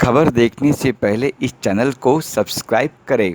खबर देखने से पहले इस चैनल को सब्सक्राइब करें।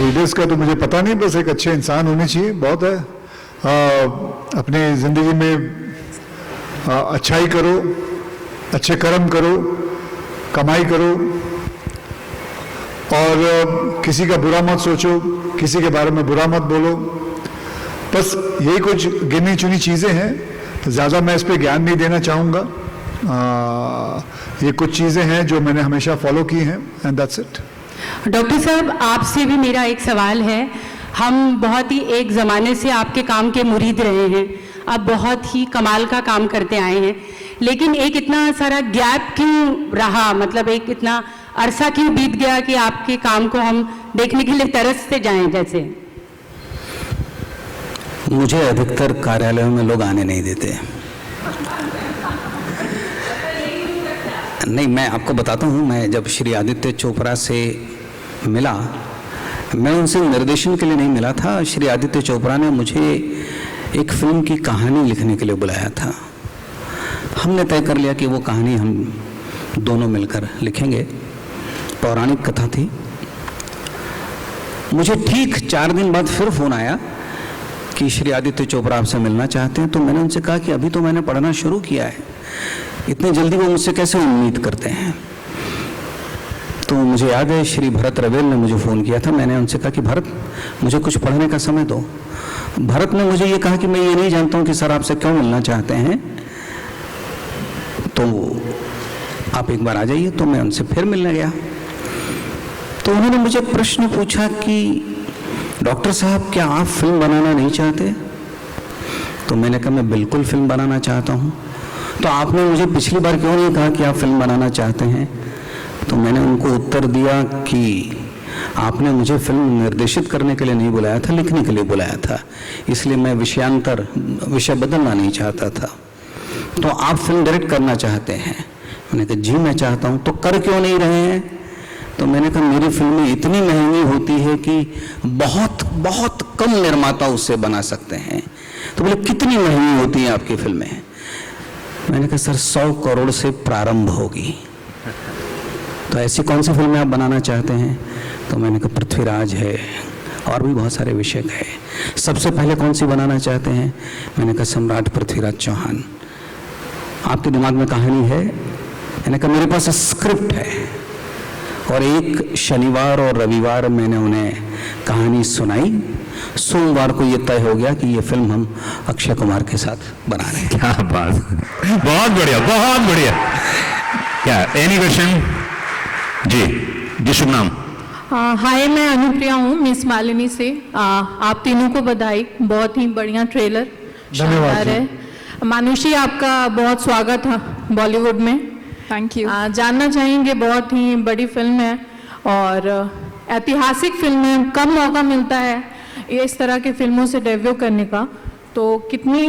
लीडर्स का तो मुझे पता नहीं, बस एक अच्छे इंसान होने चाहिए, बहुत है। अपने ज़िंदगी में अच्छाई करो, अच्छे कर्म करो, कमाई करो और किसी का बुरा मत सोचो, किसी के बारे में बुरा मत बोलो। बस यही कुछ गिनी चुनी चीज़ें हैं, ज़्यादा मैं इस पर ज्ञान नहीं देना चाहूँगा। ये कुछ चीज़ें हैं जो मैंने हमेशा फॉलो की हैं एंड दैट्स इट। डॉक्टर साहब, आपसे भी मेरा एक सवाल है। हम बहुत ही एक ज़माने से आपके काम के मुरीद रहे हैं, अब बहुत ही कमाल का काम करते आए हैं, लेकिन एक इतना सारा गैप क्यों रहा? मतलब एक इतना अरसा क्यों बीत गया कि आपके काम को हम देखने के लिए तरसते जाएं? जैसे मुझे अधिकतर कार्यालयों में लोग आने नहीं देते। नहीं, मैं आपको बताता हूँ, मैं जब श्री आदित्य चोपड़ा से मिला, मैं उनसे निर्देशन के लिए नहीं मिला था। श्री आदित्य चोपड़ा ने मुझे एक फिल्म की कहानी लिखने के लिए बुलाया था। हमने तय कर लिया कि वो कहानी हम दोनों मिलकर लिखेंगे। पौराणिक कथा थी। मुझे ठीक 4 दिन बाद फिर फोन आया कि श्री आदित्य चोपड़ा आपसे मिलना चाहते हैं। तो मैंने उनसे कहा कि अभी तो मैंने पढ़ना शुरू किया है, इतनी जल्दी वो मुझसे कैसे उम्मीद करते हैं। तो मुझे याद है श्री भरत रवेल ने मुझे फ़ोन किया था। मैंने उनसे कहा कि भरत, मुझे कुछ पढ़ने का समय दो। भरत ने मुझे ये कहा कि मैं ये नहीं जानता हूँ कि सर आपसे क्यों मिलना चाहते हैं, तो आप एक बार आ जाइए। तो मैं उनसे फिर मिलने गया। तो उन्होंने मुझे प्रश्न पूछा कि डॉक्टर साहब, क्या आप फिल्म बनाना नहीं चाहते? तो मैंने कहा मैं बिल्कुल फिल्म बनाना चाहता हूँ। तो आपने मुझे पिछली बार क्यों नहीं कहा कि आप फिल्म बनाना चाहते हैं? तो मैंने उनको उत्तर दिया कि आपने मुझे फिल्म निर्देशित करने के लिए नहीं बुलाया था, लिखने के लिए बुलाया था, इसलिए मैं विषय बदलना नहीं चाहता था। तो आप फिल्म डायरेक्ट करना चाहते हैं? मैंने कहा जी मैं चाहता हूँ। तो कर क्यों नहीं रहे हैं? तो मैंने कहा मेरी फिल्में इतनी महंगी होती है कि बहुत बहुत कम निर्माता उससे बना सकते हैं। तो बोले कितनी महंगी होती हैं आपकी फिल्में? मैंने कहा सर 100 करोड़ से प्रारंभ होगी। तो ऐसी कौन सी फिल्में आप बनाना चाहते हैं? तो मैंने कहा पृथ्वीराज है और भी बहुत सारे विषय है। सबसे पहले कौन सी बनाना चाहते हैं? मैंने कहा सम्राट पृथ्वीराज चौहान। आपके दिमाग में कहानी है? मैंने कहा मेरे पास स्क्रिप्ट है। और एक शनिवार और रविवार मैंने उन्हें कहानी सुनाई। सोमवार को ये तय हो गया कि ये फिल्म हम अक्षय कुमार के साथ बना रहे हैं। क्या बात, बहुत बढ़िया, बहुत बढ़िया। क्या एनी क्वेश्चन? जी शुभ नाम। हाय, मैं अनुप्रिया हूँ मिस मालिनी से। आप तीनों को बधाई, बहुत ही बढ़िया ट्रेलर, शानदार है। मानुषी, आपका बहुत स्वागत है बॉलीवुड में। Thank you. जानना चाहेंगे, बहुत ही बड़ी फिल्म है और ऐतिहासिक फिल्म है, कम मौका मिलता है इस तरह की फिल्मों से डेब्यू करने का, तो कितनी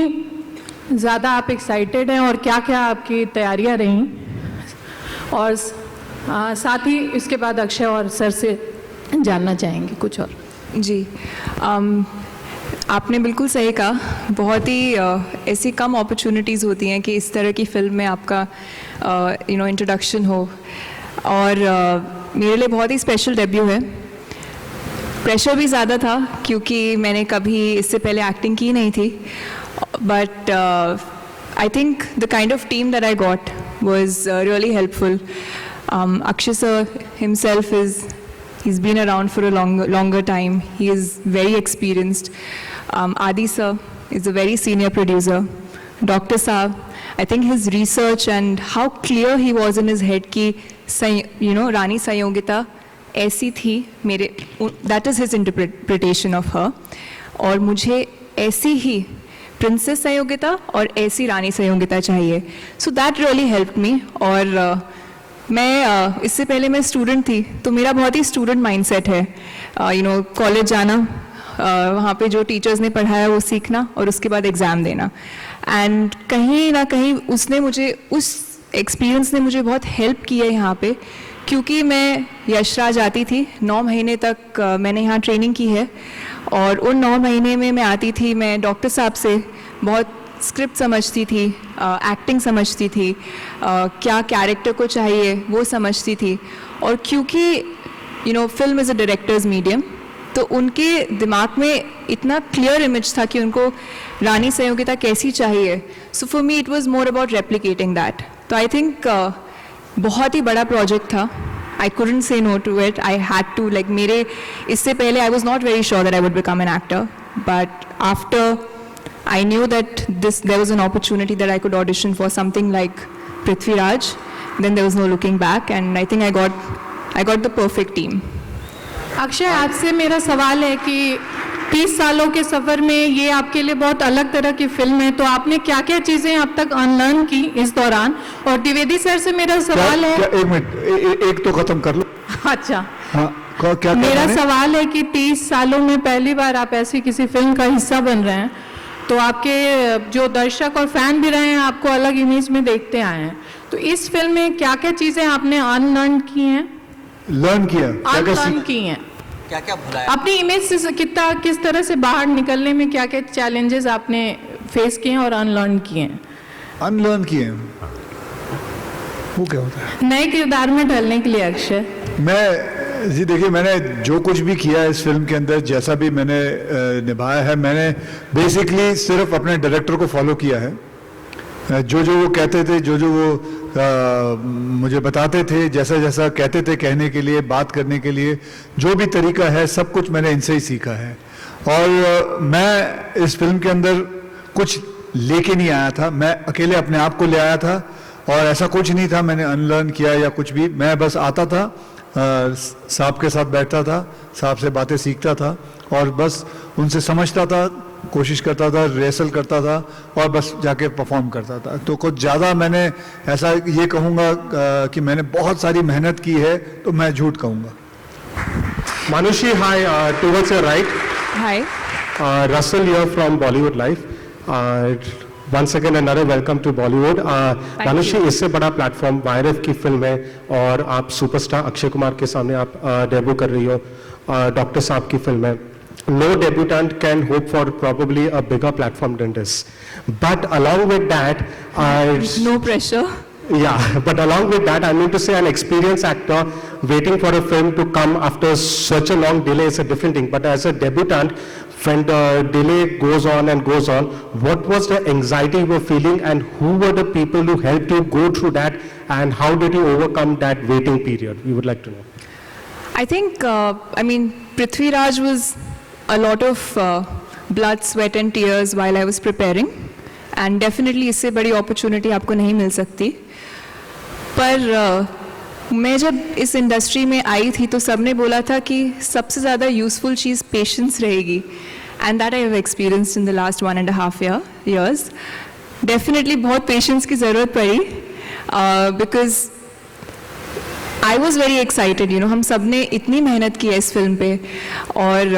ज़्यादा आप एक्साइटेड हैं और क्या क्या आपकी तैयारियां रहीं, और साथ ही इसके बाद अक्षय और सर से जानना चाहेंगे कुछ और। जी, आपने बिल्कुल सही कहा। बहुत ही ऐसी कम अपॉर्चुनिटीज़ होती हैं कि इस तरह की फ़िल्म में आपका इंट्रोडक्शन हो, और मेरे लिए बहुत ही स्पेशल डेब्यू है। प्रेशर भी ज़्यादा था क्योंकि मैंने कभी इससे पहले एक्टिंग की नहीं थी, but I think the kind of team that I got was really helpful. Akshay sir himself he's been around for a longer time. He is very experienced. Adi sir is a very senior producer. Dr. Saab, I think his research and how clear he was in his head कि Rani Sayogita ऐसी थी, मेरे that is his interpretation of her, और मुझे ऐसी ही princess सयोगिता और ऐसी रानी सयोगिता चाहिए। So that really helped me. और मैं इससे पहले मैं स्टूडेंट थी, तो मेरा बहुत ही स्टूडेंट माइंडसेट है। कॉलेज जाना, वहाँ पे जो टीचर्स ने पढ़ाया वो सीखना और उसके बाद एग्ज़ाम देना। एंड कहीं ना कहीं उसने मुझे, उस एक्सपीरियंस ने मुझे बहुत हेल्प की है यहाँ पे, क्योंकि मैं यशराज आती थी 9 महीने तक मैंने यहाँ ट्रेनिंग की है, और उन 9 महीने में मैं आती थी, मैं डॉक्टर साहब से बहुत स्क्रिप्ट समझती थी, एक्टिंग समझती थी, क्या कैरेक्टर को चाहिए वो समझती थी। और क्योंकि film is a directors medium, तो उनके दिमाग में इतना क्लियर इमेज था कि उनको रानी सयोगिता कैसी चाहिए। So for me it was more about replicating that. तो आई थिंक बहुत ही बड़ा प्रोजेक्ट था। I couldn't say no to it. I had to, like, मेरे इससे पहले I was not very sure that I would become an actor, but after I knew that there was an opportunity that I could audition for something like Prithvi Raj, then there was no looking back, and I think I got the perfect team. Akshay, आपसे मेरा सवाल है कि 30 सालों के सफ़र में ये आपके लिए बहुत अलग तरह की फिल्म है, तो आपने क्या क्या चीज़ें अब तक अनलर्न की इस दौरान? और द्विवेदी सर से मेरा सवाल है, एक मिनट, एक तो खत्म कर लो। अच्छा, हाँ, क्या मेरा सवाल है कि 30 सालों में पहली बार आप ऐसी किसी फिल्म का हिस्सा बन रहे हैं, तो आपके जो दर्शक और फैन भी रहे हैं आपको अलग इमेज में देखते आए हैं, तो इस फिल्म में क्या क्या चीज़ें आपने अनलर्न की हैं? लर्न किया, अनलर्न की हैं, क्या क्या भुलाया? अपनी इमेज से किस तरह से बाहर निकलने में क्या क्या चैलेंजेस आपने फेस किए हैं और अनलर्न किए हैं? अनलर्न किए वो क्या होता है? नए किरदार में ढलने के लिए अक्षय। जी देखिए, मैंने जो कुछ भी किया इस फिल्म के अंदर, जैसा भी मैंने निभाया है, मैंने बेसिकली सिर्फ अपने डायरेक्टर को फॉलो किया है। जो वो कहते थे, जो वो मुझे बताते थे, जैसा जैसा कहते थे कहने के लिए, बात करने के लिए, जो भी तरीका है, सब कुछ मैंने इनसे ही सीखा है। और मैं इस फिल्म के अंदर कुछ लेके नहीं आया था, मैं अकेले अपने आप को ले आया था, और ऐसा कुछ नहीं था मैंने अनलर्न किया या कुछ भी। मैं बस आता था, साहब के साथ बैठता था, साहब से बातें सीखता था, और बस उनसे समझता था, कोशिश करता था, रिहर्सल करता था, और बस जाके परफॉर्म करता था। तो कुछ ज़्यादा मैंने ऐसा ये कहूँगा कि मैंने बहुत सारी मेहनत की है, तो मैं झूठ कहूँगा। Manushi, hi, towards your right. Hi. Russell here from Bollywood Live. Once again another welcome to Bollywood. Manushi, इससे बड़ा प्लेटफॉर्म YRF की फिल्म है, और आप सुपरस्टार अक्षय कुमार के सामने आप डेब्यू कर रही हो। डॉक्टर साहब की फिल्म है। No debutant can hope for probably a bigger platform than this. But along with that, No pressure. yeah, but along with that, I mean to say, an experienced actor waiting for a film to come after such a long delay is a different thing. But as a debutant, when the delay goes on and goes on, what was the anxiety you were feeling, and who were the people who helped you go through that, and how did you overcome that waiting period? We would like to know. I think, Prithvi Raj was a lot of blood, sweat and tears while I was preparing, and definitely इससे बड़ी opportunity आपको नहीं मिल सकती। पर मैं जब इस industry में आई थी, तो सबने बोला था कि सबसे ज़्यादा यूज़फुल चीज़ पेशेंस रहेगी, and that I have experienced in the last 1.5 years। Definitely बहुत पेशेंस की ज़रूरत पड़ी, because I was very excited. हम सब ने इतनी मेहनत की है इस फिल्म पे, और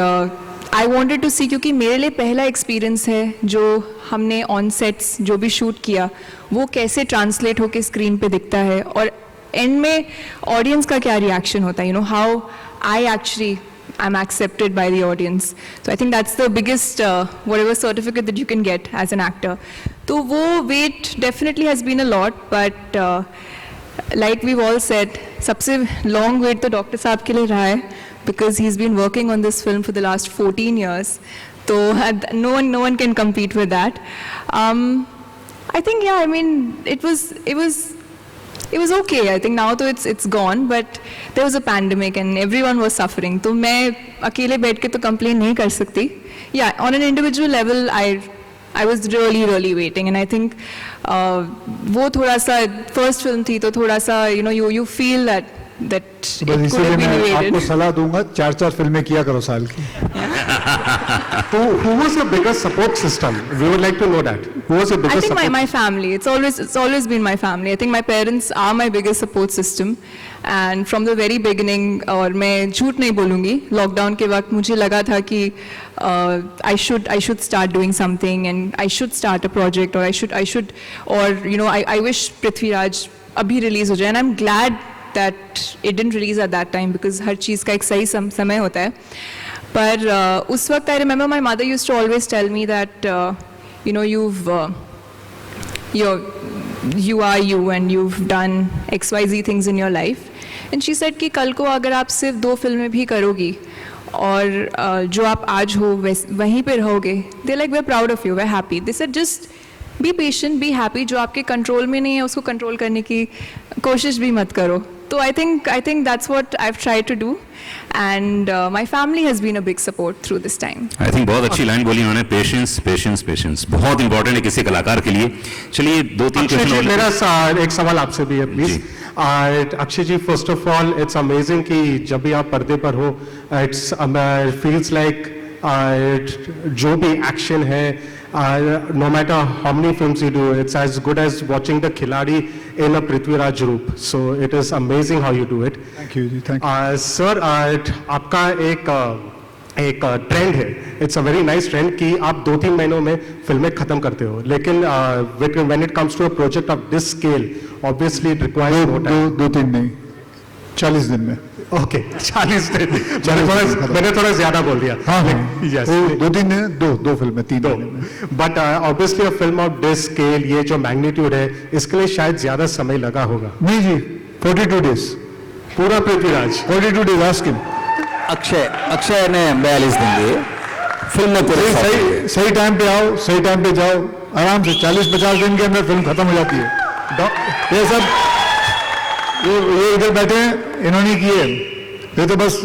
आई वॉन्टेड टू सी, क्योंकि मेरे लिए पहला एक्सपीरियंस है जो हमने ऑन सेट्स जो भी शूट किया वो कैसे ट्रांसलेट होकर स्क्रीन पे दिखता है और एंड में ऑडियंस का क्या रिएक्शन होता है, how I actually I'm accepted by the audience. So I think that's the biggest whatever certificate that you can get as an actor. So wo wait definitely has been a lot, but like we've all said, sabse long wait to Dr. Saab ke liye raha hai, because he's been working on this film for the last 14 years. So no one can compete with that. I think yeah, I mean it was okay. I think now तो it's gone, but there was a pandemic and everyone was suffering. तो मैं अकेले बैठ के तो complain नहीं कर सकती. Yeah, on an individual level, I was really waiting, and I think वो थोड़ा सा first film थी तो थोड़ा सा you feel that it could have been मैं evaded. आपको सलाह दूंगा 4 फिल्में किया करो साल की. Who was your biggest support system? We would like to know that. Who was your I biggest think support? my family. It's always been my family. I think my parents are my biggest support system. And from the very beginning, और मैं झूठ नहीं बोलूँगी, lockdown के वक्त मुझे लगा था कि I should start doing something and I should start a project, or I should I wish Prithviraj अभी release हो जाए. And I'm glad that it didn't release at that time, because हर चीज़ का एक सही समय होता है. पर उस वक्त I remember my mother used to always tell me that you are you and you've done XYZ things in your life, and she said कि कल को अगर आप सिर्फ 2 फिल्में भी करोगी और जो आप आज हो वहीं पे रहोगे, they like we're proud of you, we're happy. They said just be patient, be happy. जो आपके कंट्रोल में नहीं है उसको कंट्रोल करने की कोशिश भी मत करो. So I think that's what I've tried to do, and my family has been a big support through this time. I think बहुत अच्छी लाइन बोली उन्होंने, पेशेंस पेशेंस पेशेंस बहुत इंपॉर्टेंट है किसी कलाकार के लिए. चलिए 2-3 अक्षय जी, क्वेश्चन. मेरा एक सवाल आपसे भी है please. Akshay ji, first of all it's amazing कि जब भी आप पर्दे पर हो, इट्स फील्स लाइक जो भी एक्शन है, no matter how many films you do, it's as good as watching the खिलाड़ी in a Prithviraj रूप. So it is amazing how you do it. Thank you, thank you. Sir, आपका एक trend है, it's a very nice trend कि आप 2-3 महीनों में फिल्में खत्म करते हो, लेकिन when it comes to a project of this scale, obviously it requires more time. 2-3 नहीं, 40 दिन में. ओके, 40 दिन. मैंने थोड़ा ज्यादा बोल दिया. हाँ, यस, 2-3 दिन, 2 फिल्में, 3 में. But obviously a film of this scale, ये जो मैग्नीट्यूड है, इसके लिए शायद ज्यादा समय लगा होगा. नहीं जी, 42 डेज. पूरा Prithviraj 42 days. Ask him. Akshay ने 42 दिन दिए फिल्म में पूरे. सही टाइम पे आओ, सही टाइम पे जाओ, आराम से 40-50 दिन के अंदर फिल्म खत्म हो जाती है. ये सब ये इधर बैठे हैं, इन्होंने किए. ये तो बस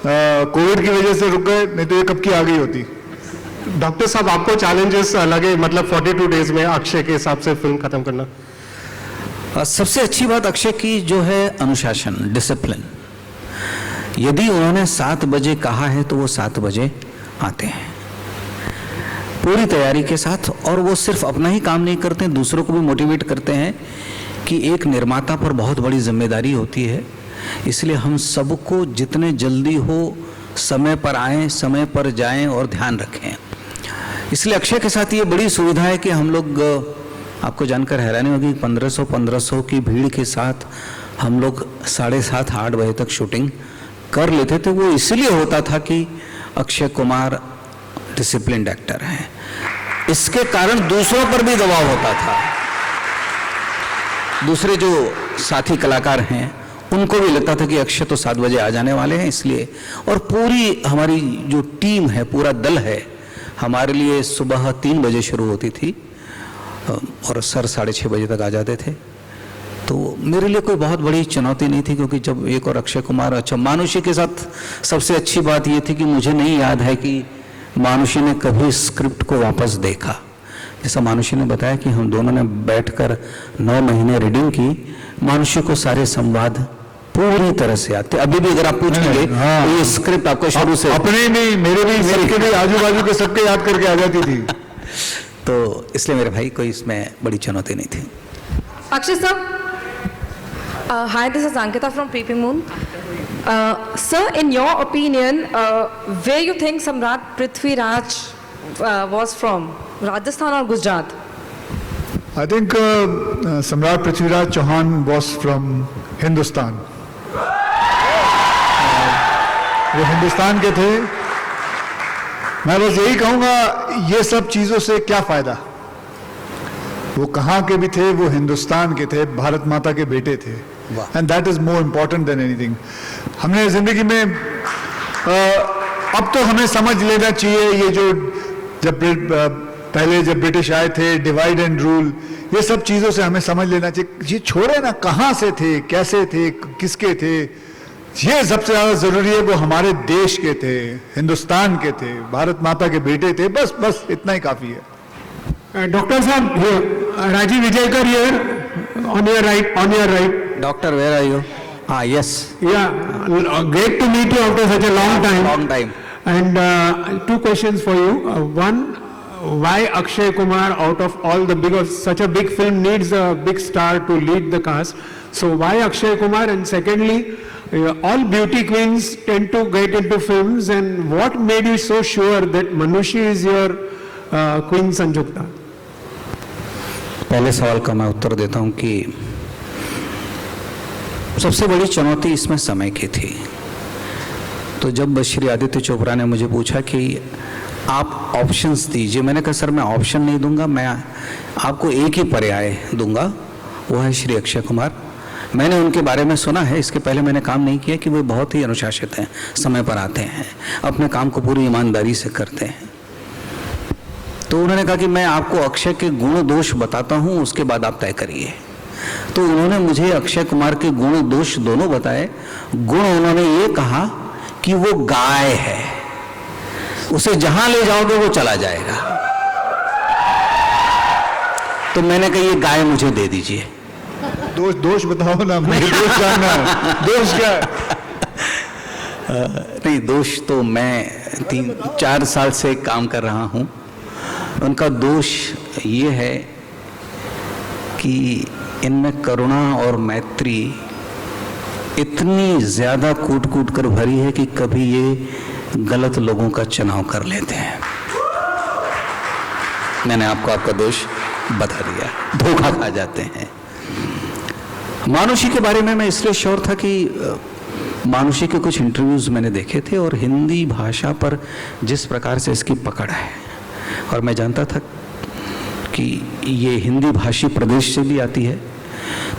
कोविड की वजह से रुक गए, नहीं तो ये कब की आ गई होती. डॉक्टर साहब, आपको चैलेंजेस लगे, मतलब 42 डेज में अक्षय के हिसाब से फिल्म खत्म करना? सबसे अच्छी बात अक्षय की जो है अनुशासन, डिसिप्लिन. यदि उन्होंने 7 बजे कहा है तो वो 7 बजे आते हैं पूरी तैयारी के साथ. और वो सिर्फ अपना ही काम नहीं करते, दूसरों को भी मोटिवेट करते हैं कि एक निर्माता पर बहुत बड़ी जिम्मेदारी होती है. इसलिए हम सबको जितने जल्दी हो समय पर आएं, समय पर जाएं और ध्यान रखें. इसलिए अक्षय के साथ ये बड़ी सुविधा है कि हम लोग, आपको जानकर हैरानी होगी, 1500 की भीड़ के साथ हम लोग 7:30-8 बजे तक शूटिंग कर लेते थे. वो इसलिए होता था कि अक्षय कुमार डिसिप्लिन्ड एक्टर हैं. इसके कारण दूसरों पर भी दबाव होता था. दूसरे जो साथी कलाकार हैं उनको भी लगता था कि अक्षय तो 7 बजे आ जाने वाले हैं, इसलिए. और पूरी हमारी जो टीम है, पूरा दल है, हमारे लिए सुबह 3 बजे शुरू होती थी और सर 6:30 बजे तक आ जाते थे. तो मेरे लिए कोई बहुत बड़ी चुनौती नहीं थी, क्योंकि जब एक और अक्षय कुमार. अच्छा, मानुषी के साथ सबसे अच्छी बात ये थी कि मुझे नहीं याद है कि मानुषी ने कभी स्क्रिप्ट को वापस देखा. जैसा मानुषी ने बताया कि हम दोनों ने बैठकर 9 महीने रीडिंग की. मानुषी को सारे संवाद पूरी तरह से आते. अभी भी अगर आप पूछेंगे तो ये स्क्रिप्ट आपको शुरू से, अपने नहीं, मेरे भी, सबके भी, आजू बाजू के सबके याद करके आ जाती थी. तो इसलिए मेरे भाई कोई इसमें बड़ी चुनौती नहीं थी. Akshay sir, hi, this is Ankita from Peeping Moon. Sir, in your opinion, where you think Samrat Prithviraj was from, Rajasthan or Gujarat? I think Samrat Prithviraj Chauhan was from Hindustan. वो हिंदुस्तान के थे। मैं बस यही कहूँगा, ये सब चीज़ों से क्या फ़ायदा। वो कहाँ के भी थे, वो हिंदुस्तान के थे, भारत माता के बेटे थे। And that is more important than anything. हमने ज़िंदगी में अब तो हमें समझ लेना चाहिए, ये जो पहले जब ब्रिटिश आए थे, डिवाइड एंड रूल, ये सब चीज़ों से हमें समझ लेना चाहिए। ये छोड़े ना, कहाँ से थे, कैसे थे, किसके थे, ये सबसे ज़्यादा ज़रूरी है। वो हमारे देश के थे, हिंदुस्तान के थे, भारत माता के बेटे थे। बस इतना ही काफ़ी है। डॉक्टर साहब, Rajiv Vijaykar here, on your right. Doctor, where are you? Yes. Yeah, great to meet you after such a long time. And two questions for you. One, why Akshay Kumar, out of all the such a big film needs a big star to lead the cast. So why Akshay Kumar? And secondly, all beauty queens tend to get into films, and what made you so sure that Manushi is your Queen Sanjukta? पहले सवाल का मैं उत्तर देता हूं कि सबसे बड़ी चुनौती इसमें समय की थी। तो जब श्री आदित्य चोपड़ा ने मुझे पूछा कि आप ऑप्शंस दीजिए, मैंने कहा सर मैं ऑप्शन नहीं दूंगा, मैं आपको एक ही पर्याय दूंगा, वो है श्री अक्षय कुमार। मैंने उनके बारे में सुना है, इसके पहले मैंने काम नहीं किया, कि वे बहुत ही अनुशासित हैं, समय पर आते हैं, अपने काम को पूरी ईमानदारी से करते हैं। तो उन्होंने कहा कि मैं आपको अक्षय के गुण दोष बताता हूं, उसके बाद आप तय करिए। तो उन्होंने मुझे अक्षय कुमार के गुण दोष दोनों बताए। गुण उन्होंने ये कहा कि वो गाय है, उसे जहां ले जाओगे वो चला जाएगा। तो मैंने कहा ये गाय मुझे दे दीजिए। दोष बताओ ना, मुझे दोष जानना है। दोष क्या है? नहीं, दोष तो मैं 3-4 साल से काम कर रहा हूं। उनका दोष ये है कि इनमें करुणा और मैत्री इतनी ज्यादा कूट कूट कर भरी है कि कभी ये गलत लोगों का चुनाव कर लेते हैं। मैंने आपको आपका दोष बता दिया, धोखा खा जाते हैं। मानुषी के बारे में मैं इसलिए श्योर था कि मानुषी के कुछ इंटरव्यूज मैंने देखे थे, और हिंदी भाषा पर जिस प्रकार से इसकी पकड़ है, और मैं जानता था कि ये हिंदी भाषी प्रदेश से भी आती है,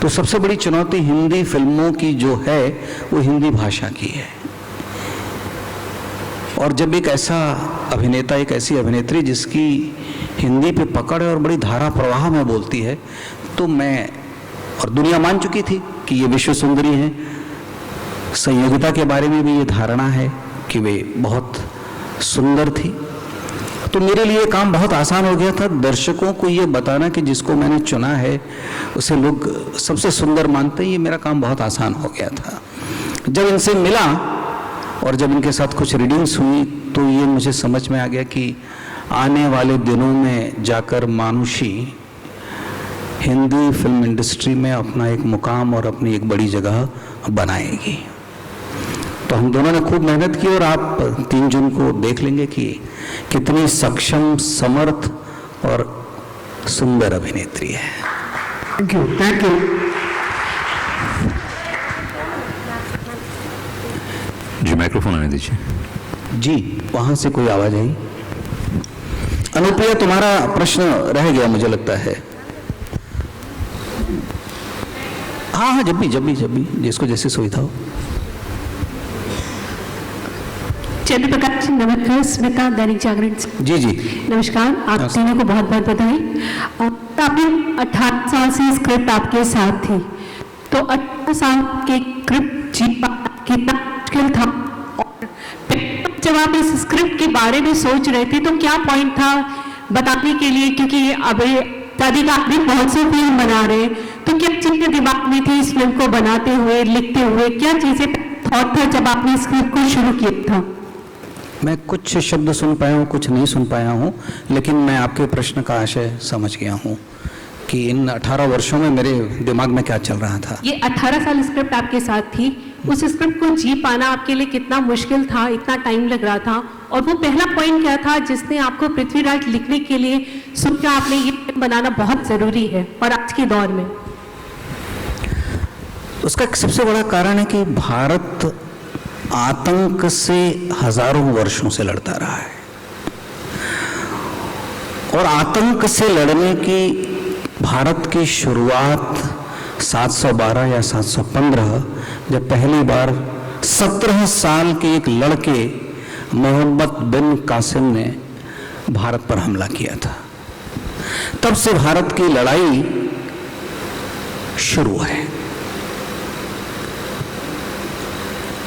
तो सबसे बड़ी चुनौती हिंदी फिल्मों की जो है वो हिंदी भाषा की है। और जब एक ऐसा अभिनेता, एक ऐसी अभिनेत्री जिसकी हिंदी पे पकड़ है और बड़ी धारा प्रवाह में बोलती है, तो मैं, और दुनिया मान चुकी थी कि ये विश्व सुंदरी है, संयोगिता के बारे में भी ये धारणा है कि वे बहुत सुंदर थी, तो मेरे लिए काम बहुत आसान हो गया था दर्शकों को ये बताना कि जिसको मैंने चुना है उसे लोग सबसे सुंदर मानते हैं। ये मेरा काम बहुत आसान हो गया था। जब इनसे मिला और जब इनके साथ कुछ रीडिंग्स हुई, तो ये मुझे समझ में आ गया कि आने वाले दिनों में जाकर मानुषी हिंदी फिल्म इंडस्ट्री में अपना एक मुकाम और अपनी एक बड़ी जगह बनाएगी। तो हम दोनों ने खूब मेहनत की, और आप 3 जून को देख लेंगे कि कितनी सक्षम, समर्थ और सुंदर अभिनेत्री है। Thank you. जी, माइक्रोफोन आने दीजिए। जी, वहां से कोई आवाज आई? अनुप्रिया, तुम्हारा प्रश्न रह गया मुझे लगता है। हाँ, जब भी जिसको जैसी सुविधा हो। चंद्र प्रकाश, नमस्कार। स्मिता, दैनिक जागरण। जी नमस्कार, आप तीनों को बहुत बहुत बधाई। और आपने 18 साल से स्क्रिप्ट आपके साथ थी, तो 18 साल के स्क्रिप्ट कितना मुश्किल था, और जब आप इस स्क्रिप्ट के बारे में सोच रहे थे तो क्या पॉइंट था बताने के लिए, क्योंकि अभी दादी का आप भी बहुत से फिल्म बना रहे, तो क्या चीजें दिमाग में थी इस फिल्म को बनाते हुए, लिखते हुए, क्या चीजें थॉट था जब आपने स्क्रिप्ट को शुरू किया था? मैं कुछ शब्द सुन पाया हूँ, कुछ नहीं सुन पाया हूँ, लेकिन मैं आपके प्रश्न का आशय समझ गया हूँ कि इन 18 वर्षों में मेरे दिमाग में क्या चल रहा था। ये 18 साल स्क्रिप्ट आपके साथ थी, उस स्क्रिप्ट को जी पाना आपके लिए कितना मुश्किल था, इतना टाइम लग रहा था, और वो पहला पॉइंट क्या था जिसने आपको पृथ्वीराज लिखने के लिए सोचा आपने ये फिल्म बनाना बहुत ज़रूरी है और आज के दौर में? उसका एक सबसे बड़ा कारण है कि भारत आतंक से हजारों वर्षों से लड़ता रहा है, और आतंक से लड़ने की भारत की शुरुआत 712 या 715, जब पहली बार 17 साल के एक लड़के मोहम्मद बिन कासिम ने भारत पर हमला किया था, तब से भारत की लड़ाई शुरू है।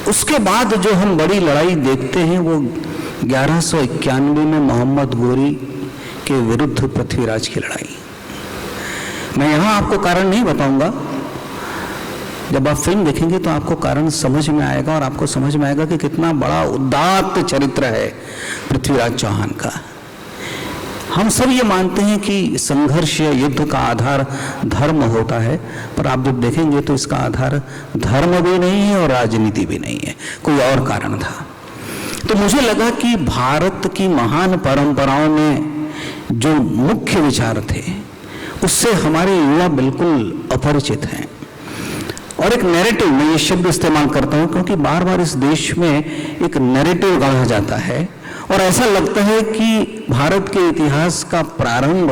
उसके बाद जो हम बड़ी लड़ाई देखते हैं वो 1191 में मोहम्मद गोरी के विरुद्ध पृथ्वीराज की लड़ाई। मैं यहां आपको कारण नहीं बताऊंगा, जब आप फिल्म देखेंगे तो आपको कारण समझ में आएगा, और आपको समझ में आएगा कि कितना बड़ा उदात्त चरित्र है पृथ्वीराज चौहान का। हम सब ये मानते हैं कि संघर्ष या युद्ध का आधार धर्म होता है, पर आप जब देखेंगे तो इसका आधार धर्म भी नहीं है और राजनीति भी नहीं है, कोई और कारण था। तो मुझे लगा कि भारत की महान परंपराओं में जो मुख्य विचार थे उससे हमारे युवा बिल्कुल अपरिचित हैं। और एक नैरेटिव, मैं ये शब्द इस्तेमाल करता हूं क्योंकि बार बार इस देश में एक नैरेटिव गढ़ा जाता है, और ऐसा लगता है कि भारत के इतिहास का प्रारंभ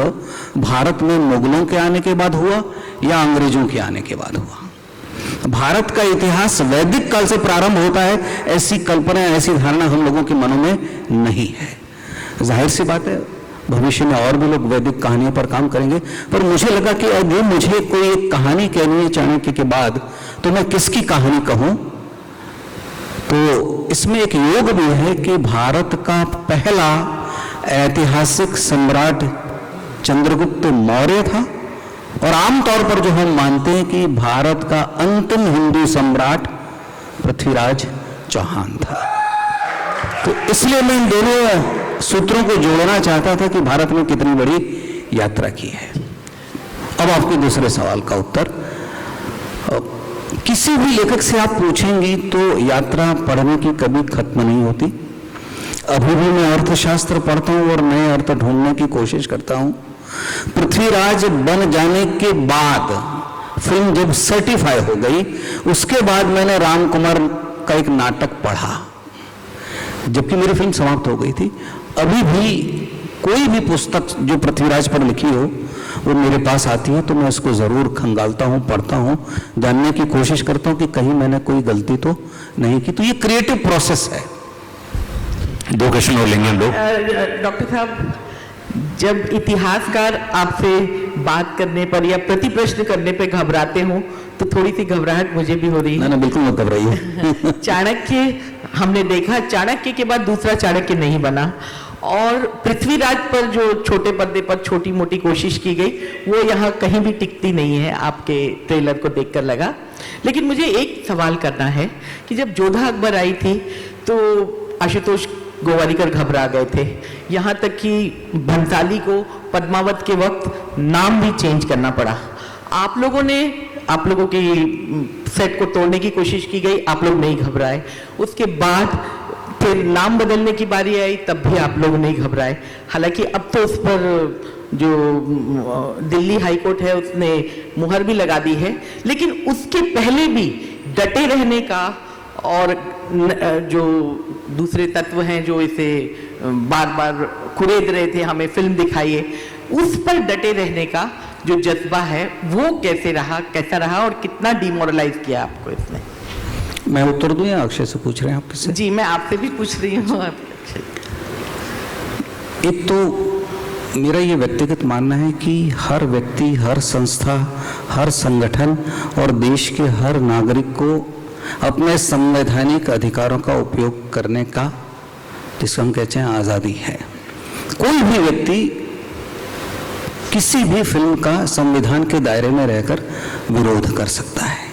भारत में मुगलों के आने के बाद हुआ या अंग्रेजों के आने के बाद हुआ। भारत का इतिहास वैदिक काल से प्रारंभ होता है, ऐसी कल्पना, ऐसी धारणा हम लोगों के मनों में नहीं है। जाहिर सी बात है, भविष्य में और भी लोग वैदिक कहानियों पर काम करेंगे, पर मुझे लगा कि अगर मुझे कोई एक कहानी कहनी है चाणक्य के बाद, तो मैं किसकी कहानी कहूं? तो इसमें एक योग भी है कि भारत का पहला ऐतिहासिक सम्राट चंद्रगुप्त मौर्य था, और आमतौर पर जो हम मानते हैं कि भारत का अंतिम हिंदू सम्राट पृथ्वीराज चौहान था। तो इसलिए मैं इन दोनों सूत्रों को जोड़ना चाहता था कि भारत में कितनी बड़ी यात्रा की है। अब आपके दूसरे सवाल का उत्तर, किसी भी लेखक से आप पूछेंगे तो यात्रा पढ़ने की कभी खत्म नहीं होती। अभी भी मैं अर्थशास्त्र पढ़ता हूं और नए अर्थ ढूंढने की कोशिश करता हूं। पृथ्वीराज बन जाने के बाद, फिल्म जब सर्टिफाई हो गई, उसके बाद मैंने राम कुमार का एक नाटक पढ़ा, जबकि मेरी फिल्म समाप्त हो गई थी। अभी भी कोई भी पुस्तक जो पृथ्वीराज पर लिखी हो वो मेरे पास आती है तो मैं उसको जरूर खंगालता हूँ, पढ़ता हूँ, जानने की कोशिश करता हूँ कि कहीं मैंने कोई गलती तो नहीं की। तो ये क्रिएटिव प्रोसेस है। 2 क्वेश्चन और लेंगे हम लोग। डॉक्टर साहब, जब इतिहासकार आपसे बात करने पर या प्रति प्रश्न करने पे घबराते हो तो थोड़ी सी घबराहट मुझे भी हो रही है। ना बिल्कुल मत घबराइए। चाणक्य हमने देखा, चाणक्य के बाद दूसरा चाणक्य नहीं बना, और पृथ्वीराज पर जो छोटे पर्दे पर छोटी मोटी कोशिश की गई वो यहाँ कहीं भी टिकती नहीं है, आपके ट्रेलर को देखकर लगा। लेकिन मुझे एक सवाल करना है कि जब जोधा अकबर आई थी तो आशुतोष गोवारिकर घबरा गए थे, यहाँ तक कि भंसाली को पद्मावत के वक्त नाम भी चेंज करना पड़ा। आप लोगों की सेट को तोड़ने की कोशिश की गई, आप लोग नहीं घबराए। उसके बाद फिर नाम बदलने की बारी आई, तब भी आप लोग नहीं घबराए। हालांकि अब तो उस पर जो दिल्ली हाई कोर्ट है उसने मुहर भी लगा दी है, लेकिन उसके पहले भी डटे रहने का, और जो दूसरे तत्व हैं जो इसे बार बार कुरेद रहे थे हमें फिल्म दिखाइए, उस पर डटे रहने का जो जज्बा है वो कैसा रहा और कितना डिमोरलाइज किया आपको इसने? मैं उत्तर दूं या अक्षय से पूछ रहे हैं आप किससे? जी, मैं आपसे भी पूछ रही हूँ। एक तो मेरा ये व्यक्तिगत मानना है कि हर व्यक्ति, हर संस्था, हर संगठन और देश के हर नागरिक को अपने संवैधानिक अधिकारों का उपयोग करने का, जिसको हम कहते हैं आज़ादी है। कोई भी व्यक्ति किसी भी फिल्म का संविधान के दायरे में रहकर विरोध कर सकता है।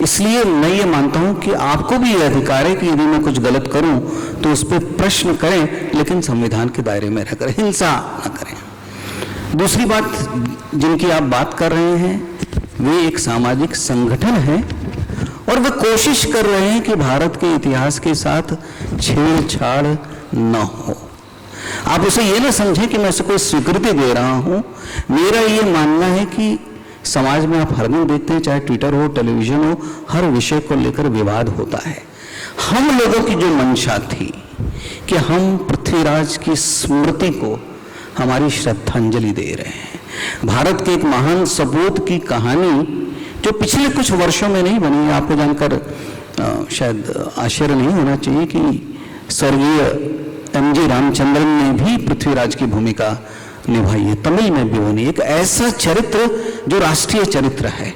इसलिए मैं ये मानता हूं कि आपको भी ये अधिकार है कि यदि मैं कुछ गलत करूं तो उस पर प्रश्न करें, लेकिन संविधान के दायरे में रहकर, हिंसा न करें। दूसरी बात जिनकी आप बात कर रहे हैं वे एक सामाजिक संगठन है और वे कोशिश कर रहे हैं कि भारत के इतिहास के साथ छेड़छाड़ न हो। आप उसे ये ना समझें कि मैं उसे कोई स्वीकृति दे रहा हूं। मेरा ये मानना है कि समाज में आप हर दिन देखते हैं, चाहे ट्विटर हो, टेलीविजन हो, हर विषय को लेकर विवाद होता है। हम लोगों की जो मंशा थी कि हम पृथ्वीराज की स्मृति को हमारी श्रद्धांजलि दे रहे हैं। भारत के एक महान सपूत की कहानी जो पिछले कुछ वर्षों में नहीं बनी है, आपको जानकर शायद आश्चर्य नहीं होना चाहिए कि स्वर्गीय एम.जी. रामचंद्रन ने भी पृथ्वीराज की भूमिका निभाई है, तमिल में भी बनी। एक ऐसा चरित्र जो राष्ट्रीय चरित्र है,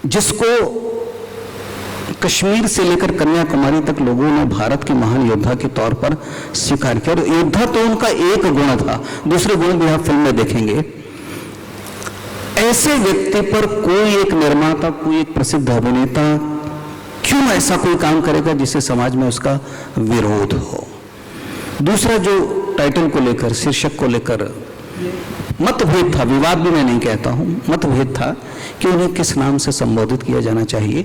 जिसको कश्मीर से लेकर कन्याकुमारी तक लोगों ने भारत के महान योद्धा के तौर पर स्वीकार किया। और योद्धा तो उनका एक गुण था, दूसरे गुण भी आप फिल्म में देखेंगे। ऐसे व्यक्ति पर कोई एक निर्माता, कोई एक प्रसिद्ध अभिनेता क्यों ऐसा कोई काम करेगा जिससे समाज में उसका विरोध हो। दूसरा जो टाइटल को लेकर, शीर्षक को लेकर मतभेद था, विवाद भी मैं नहीं कहता हूं, मतभेद था कि उन्हें किस नाम से संबोधित किया जाना चाहिए।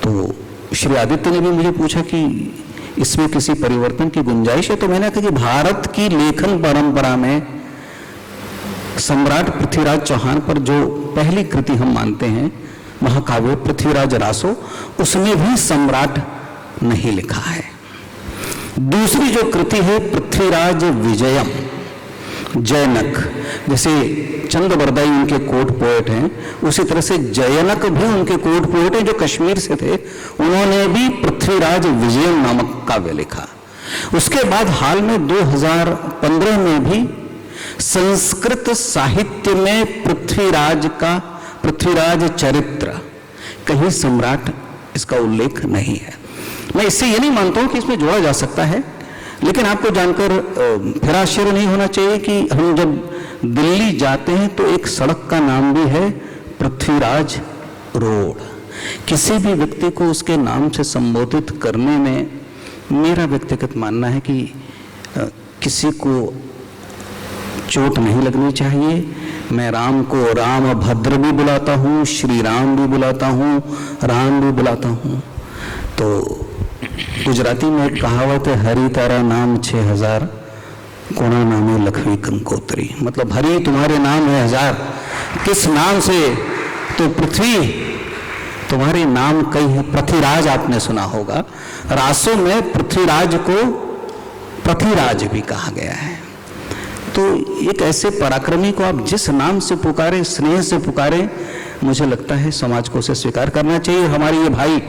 तो श्री आदित्य ने भी मुझे पूछा कि इसमें किसी परिवर्तन की गुंजाइश है, तो मैंने कहा कि भारत की लेखन परंपरा में सम्राट पृथ्वीराज चौहान पर जो पहली कृति हम मानते हैं, महाकाव्य पृथ्वीराज रासो, उसमें भी सम्राट नहीं लिखा है। दूसरी जो कृति है पृथ्वीराज विजयम, जयनक, जैसे चंद्रबरदाई उनके कोर्ट पोएट हैं, उसी तरह से जयनक भी उनके कोर्ट पोएट हैं जो कश्मीर से थे। उन्होंने भी पृथ्वीराज विजयम नामक काव्य लिखा। उसके बाद हाल में 2015 में भी संस्कृत साहित्य में पृथ्वीराज चरित्र, कहीं सम्राट इसका उल्लेख नहीं है। मैं इससे ये नहीं मानता हूं कि इसमें जोड़ा जा सकता है, लेकिन आपको जानकर फिर आश्चर्य नहीं होना चाहिए कि हम जब दिल्ली जाते हैं तो एक सड़क का नाम भी है पृथ्वीराज रोड। किसी भी व्यक्ति को उसके नाम से संबोधित करने में मेरा व्यक्तिगत मानना है कि किसी को चोट नहीं लगनी चाहिए। मैं राम को राम भद्र भी बुलाता हूँ, श्री राम भी बुलाता हूँ, राम भी बुलाता हूँ। तो गुजराती में एक कहावत है, हरि तारा नाम 6000, कोना नामे लखवी कंकोत्री। मतलब हरि तुम्हारे नाम है 1000, किस नाम से? तो पृथ्वी तुम्हारे नाम कई है। पृथ्वीराज आपने सुना होगा, रासों में पृथ्वीराज को पृथ्वीराज भी कहा गया है। तो एक ऐसे पराक्रमी को आप जिस नाम से पुकारे, स्नेह से पुकारे, मुझे लगता है समाज को उसे स्वीकार करना चाहिए। हमारे ये भाई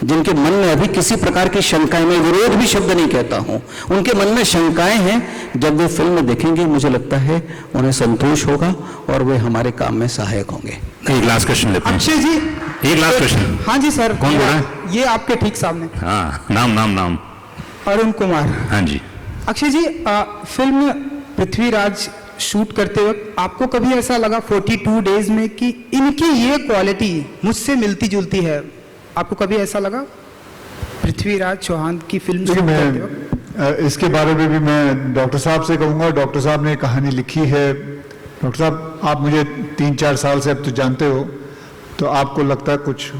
जिनके मन में अभी किसी प्रकार की शंकाएं, मैं विरोध भी शब्द नहीं कहता हूं, उनके मन में शंकाएं हैं, जब वे फिल्म देखेंगे मुझे लगता है उन्हें संतोष होगा और वे हमारे काम में सहायक होंगे। एक लास्ट क्वेश्चन लेते हैं। अक्षय जी, एक लास्ट क्वेश्चन। हाँ जी सर। कौन बोल रहा है? ये आपके ठीक सामने। हाँ, नाम। अरुण कुमार। हाँ जी। अक्षय जी, फिल्म पृथ्वीराज शूट करते वक्त आपको कभी ऐसा लगा 42 डेज में कि इनकी ये क्वालिटी मुझसे मिलती जुलती है? आपको कभी ऐसा लगा पृथ्वीराज चौहान की फिल्म शूट करते वक्त? इसके बारे में भी मैं डॉक्टर साहब से कहूँगा। डॉक्टर साहब ने कहानी लिखी है। डॉक्टर साहब, आप मुझे 3-4 साल से अब तो जानते हो, तो आपको लगता है कुछ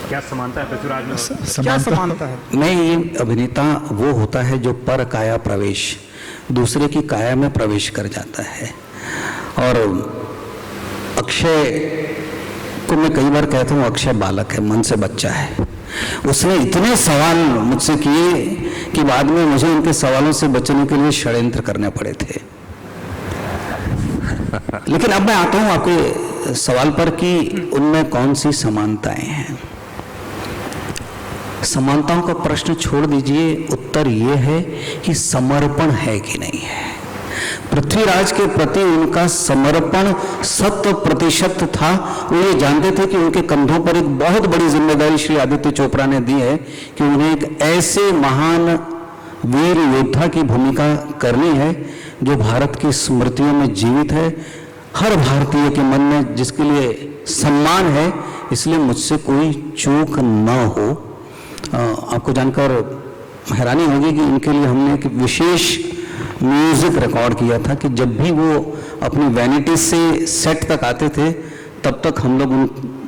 क्या समानता है पृथ्वीराज में? क्या समानता है? नहीं, ये अभिनेता वो होता है जो पर काया प्रवेश, दूसरे की काया में प्रवेश कर जाता है। और अक्षय को मैं कई बार कहता हूँ, अक्षय बालक है, मन से बच्चा है। उसने इतने सवाल मुझसे किए कि बाद में मुझे उनके सवालों से बचने के लिए षड्यंत्र करने पड़े थे। लेकिन अब मैं आता हूँ आपके सवाल पर कि उनमें कौन सी समानताएं हैं। समानताओं का प्रश्न छोड़ दीजिए, उत्तर यह है कि समर्पण है कि नहीं है। पृथ्वीराज के प्रति उनका समर्पण 100% था। वो ये जानते थे कि उनके कंधों पर एक बहुत बड़ी जिम्मेदारी श्री आदित्य चोपड़ा ने दी है कि उन्हें एक ऐसे महान वीर योद्धा की भूमिका करनी है जो भारत की स्मृतियों में जीवित है, हर भारतीय के मन में जिसके लिए सम्मान है। इसलिए मुझसे कोई चूक न हो। आपको जानकर हैरानी होगी कि इनके लिए हमने एक विशेष म्यूजिक रिकॉर्ड किया था कि जब भी वो अपनी वैनिटी से सेट तक आते थे, तब तक हम लोग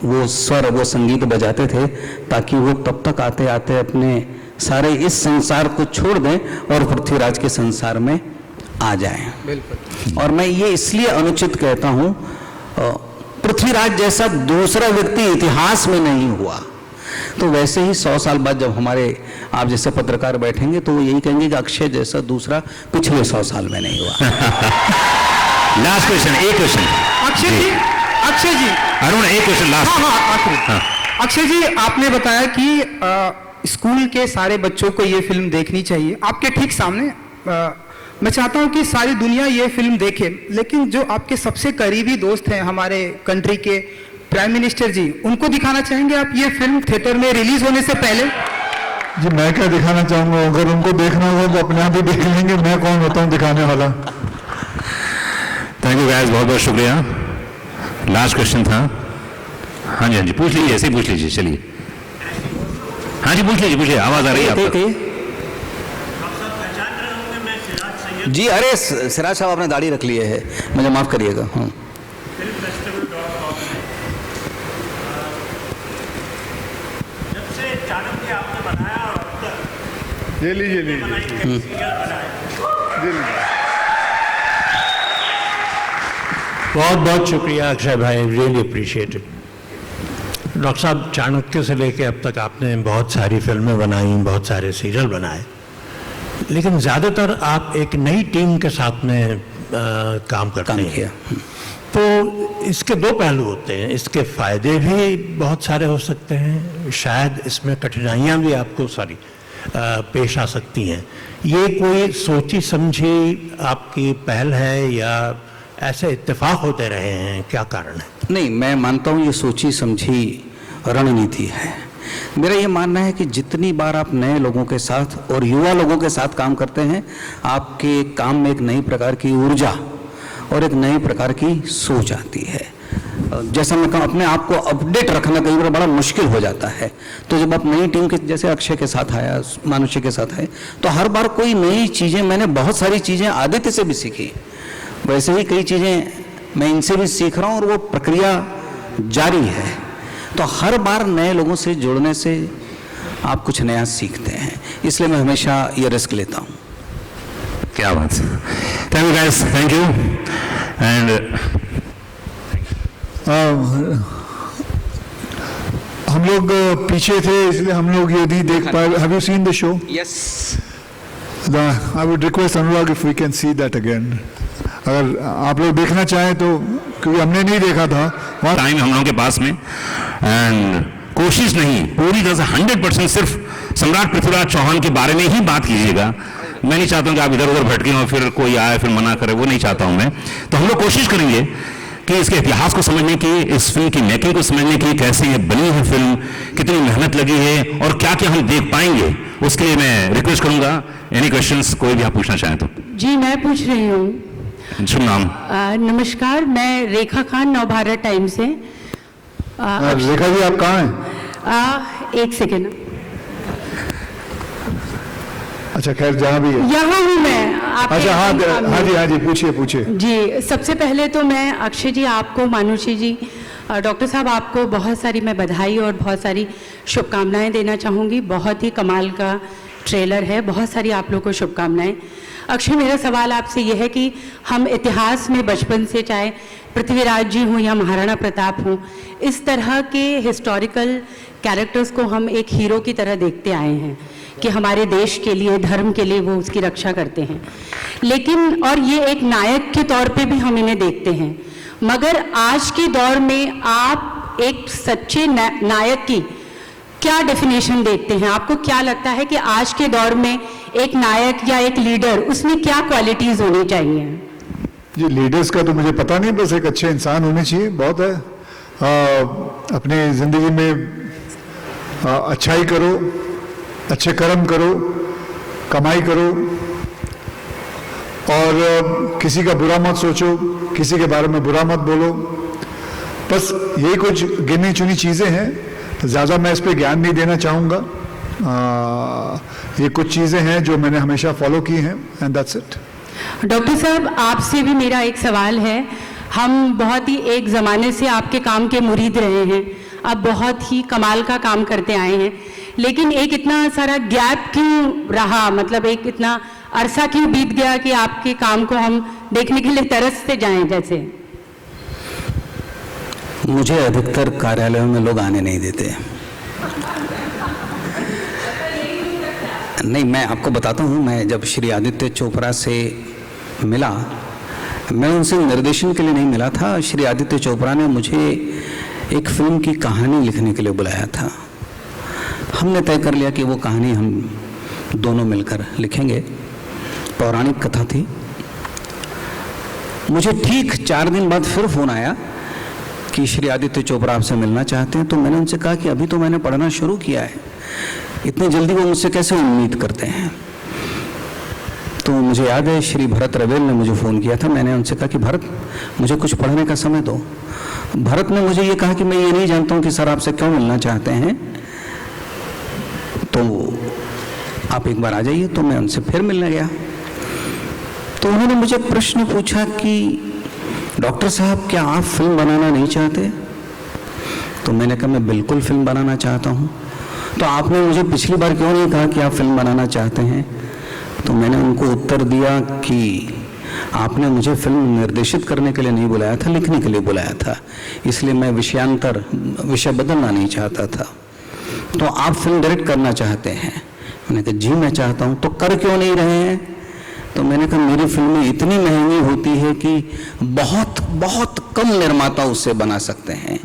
वो स्वर, वो संगीत बजाते थे ताकि वो तब तक आते आते अपने सारे इस संसार को छोड़ दें और पृथ्वीराज के संसार में आ जाएं। बिल्कुल। और मैं ये इसलिए अनुचित कहता हूँ, पृथ्वीराज जैसा दूसरा व्यक्ति इतिहास में नहीं हुआ। तो वैसे ही 100 साल बाद जब हमारे आप जैसे पत्रकार बैठेंगे तो वो यही कहेंगे कि अक्षय जैसा दूसरा पिछले 100 साल में नहीं हुआ। लास्ट क्वेश्चन, एक क्वेश्चन। अक्षय जी अरुण, एक क्वेश्चन लास्ट। हाँ। अक्षय जी, आपने बताया कि स्कूल के सारे बच्चों को ये फिल्म देखनी चाहिए। आपके ठीक सामने मैं चाहता हूँ कि सारी दुनिया ये फिल्म देखे, लेकिन जो आपके सबसे करीबी दोस्त हैं हमारे कंट्री के प्राइम मिनिस्टर जी, उनको दिखाना चाहेंगे आप ये फिल्म थिएटर में रिलीज होने से पहले? जी मैं क्या दिखाना चाहूँगा, अगर उनको देखना होगा तो अपने आप ही देख लेंगे, मैं कौन होता हूँ दिखाने वाला। थैंक यू गाइस, बहुत बहुत शुक्रिया। लास्ट क्वेश्चन था। हाँ जी, हाँ जी, पूछ लीजिए, ऐसे ही पूछ लीजिए, चलिए। हाँ जी, पूछ लीजिए, पूछिए, आवाज आ रही है आपको। जी, अरे सिराज साहब आपने दाढ़ी रख ली है, मुझे माफ करिएगा। हाँ, ये लीजिए। बहुत बहुत शुक्रिया अक्षय भाई, रियली अप्रिशिएटेड। डॉक्टर साहब, चाणक्य से लेके अब तक आपने बहुत सारी फिल्में बनाई, बहुत सारे सीरियल बनाए, लेकिन ज़्यादातर आप एक नई टीम के साथ में काम करते हैं। तो इसके दो पहलू होते हैं, इसके फ़ायदे भी बहुत सारे हो सकते हैं, शायद इसमें कठिनाइयाँ भी आपको पेश आ सकती हैं। ये कोई सोची समझी आपकी पहल है या ऐसे इत्तेफाक होते रहे हैं, क्या कारण है? नहीं, मैं मानता हूँ ये सोची समझी रणनीति है। मेरा ये मानना है कि जितनी बार आप नए लोगों के साथ और युवा लोगों के साथ काम करते हैं, आपके काम में एक नई प्रकार की ऊर्जा और एक नए प्रकार की सोच आती है। जैसा मैं कहूँ, अपने आप को अपडेट रखना कई बार बड़ा मुश्किल हो जाता है। तो जब आप नई टीम के, जैसे अक्षय के साथ आया, मानुषी के साथ आए, तो हर बार कोई नई चीज़ें, मैंने बहुत सारी चीज़ें आदित्य से भी सीखी, वैसे ही कई चीज़ें मैं इनसे भी सीख रहा हूँ और वो प्रक्रिया जारी है। तो हर बार नए लोगों से जुड़ने से आप कुछ नया सीखते हैं, इसलिए मैं हमेशा ये रिस्क लेता हूँ। क्या बात है। Thank you guys, thank you. And हम लोग पीछे थे इसलिए हम लोग ये नहीं देख पाए। Have you seen the show? Yes. I would request Anurag if we can see that again, अगर आप लोग देखना चाहें तो, क्योंकि हमने नहीं देखा था। टाइम हम लोगों के पास में, एंड कोशिश नहीं, पूरी तरह से 100% सिर्फ सम्राट पृथ्वीराज चौहान के बारे में ही बात कीजिएगा। मैं नहीं चाहता हूं कि आप इधर उधर भटके और फिर कोई आए फिर मना करे, वो नहीं चाहता हूं मैं। तो हम लोग कोशिश करेंगे कि इसके इतिहास को समझने की, इस फिल्म की मेकिंग को समझने की, कैसे ये बनी है फिल्म, कितनी मेहनत लगी है और क्या क्या हम देख पाएंगे, उसके लिए मैं रिक्वेस्ट करूंगा। एनी क्वेश्चंस कोई भी आप पूछना चाहें तो। जी, मैं पूछ रही हूँ। शुभ नाम? नमस्कार, मैं रेखा खान, नवभारत टाइम से। रेखा जी, आप कहाँ हैं? एक सेकेंड। अच्छा, खैर जहाँ भी है। यहाँ हूँ मैं। अच्छा, हाँ जी, पूछिए। जी, सबसे पहले तो मैं अक्षय जी, आपको, मानुषी जी, डॉक्टर साहब, आपको बहुत सारी मैं बधाई और बहुत सारी शुभकामनाएं देना चाहूँगी। बहुत ही कमाल का ट्रेलर है, बहुत सारी आप लोगों को शुभकामनाएं। अक्षय, मेरा सवाल आपसे यह है कि हम इतिहास में बचपन से, चाहे पृथ्वीराज जी हों या महाराणा प्रताप हों, इस तरह के हिस्टोरिकल कैरेक्टर्स को हम एक हीरो की तरह देखते आए हैं कि हमारे देश के लिए, धर्म के लिए वो उसकी रक्षा करते हैं, लेकिन और ये एक नायक के तौर पे भी हम इन्हें देखते हैं। मगर आज के दौर में आप एक सच्चे नायक की क्या डेफिनेशन देखते हैं? आपको क्या लगता है कि आज के दौर में एक नायक या एक लीडर, उसमें क्या क्वालिटीज होनी चाहिए? जी, लीडर्स का तो मुझे पता नहीं, बस एक अच्छे इंसान होने चाहिए, बहुत है। अपनी ज़िंदगी में अच्छाई करो, अच्छे कर्म करो, कमाई करो और किसी का बुरा मत सोचो, किसी के बारे में बुरा मत बोलो। बस यही कुछ गिनी चुनी चीज़ें हैं, ज़्यादा मैं इस पर ज्ञान नहीं देना चाहूँगा। ये कुछ चीज़ें हैं जो मैंने हमेशा फॉलो की हैं, एंड दैट्स इट। डॉक्टर साहब, आपसे भी मेरा एक सवाल है। हम बहुत ही एक ज़माने से आपके काम के मुरीद रहे हैं। अब बहुत ही कमाल का काम करते आए हैं, लेकिन एक इतना सारा गैप क्यों रहा, मतलब एक इतना अरसा क्यों बीत गया कि आपके काम को हम देखने के लिए तरसते जाएं? जैसे मुझे अधिकतर कार्यालयों में लोग आने नहीं देते। नहीं, मैं आपको बताता हूँ, मैं जब श्री आदित्य चोपड़ा से मिला, मैं उनसे निर्देशन के लिए नहीं मिला था। श्री आदित्य चोपड़ा ने मुझे एक फिल्म की कहानी लिखने के लिए बुलाया था। हमने तय कर लिया कि वो कहानी हम दोनों मिलकर लिखेंगे। पौराणिक कथा थी। मुझे ठीक 4 दिन बाद फिर फोन आया कि श्री आदित्य चोपड़ा आपसे मिलना चाहते हैं। तो मैंने उनसे कहा कि अभी तो मैंने पढ़ना शुरू किया है, इतनी जल्दी वो मुझसे कैसे उम्मीद करते हैं। तो मुझे याद है श्री भरत रवेल ने मुझे फ़ोन किया था। मैंने उनसे कहा कि भरत, मुझे कुछ पढ़ने का समय दो। भरत ने मुझे ये कहा कि मैं ये नहीं जानता हूँ कि सर आपसे क्यों मिलना चाहते हैं, तो आप एक बार आ जाइए। तो मैं उनसे फिर मिलने गया। तो उन्होंने मुझे प्रश्न पूछा कि डॉक्टर साहब, क्या आप फिल्म बनाना नहीं चाहते? तो मैंने कहा मैं बिल्कुल फिल्म बनाना चाहता हूँ। तो आपने मुझे पिछली बार क्यों नहीं कहा कि आप फिल्म बनाना चाहते हैं? तो मैंने उनको उत्तर दिया कि आपने मुझे फिल्म निर्देशित करने के लिए नहीं बुलाया था, लिखने के लिए बुलाया था, इसलिए मैं विषय बदलना नहीं चाहता था। तो आप फिल्म डायरेक्ट करना चाहते हैं? मैंने कहा जी मैं चाहता हूँ। तो कर क्यों नहीं रहे हैं? तो मैंने कहा मेरी फिल्में इतनी महंगी होती है कि बहुत बहुत कम निर्माता उससे बना सकते हैं।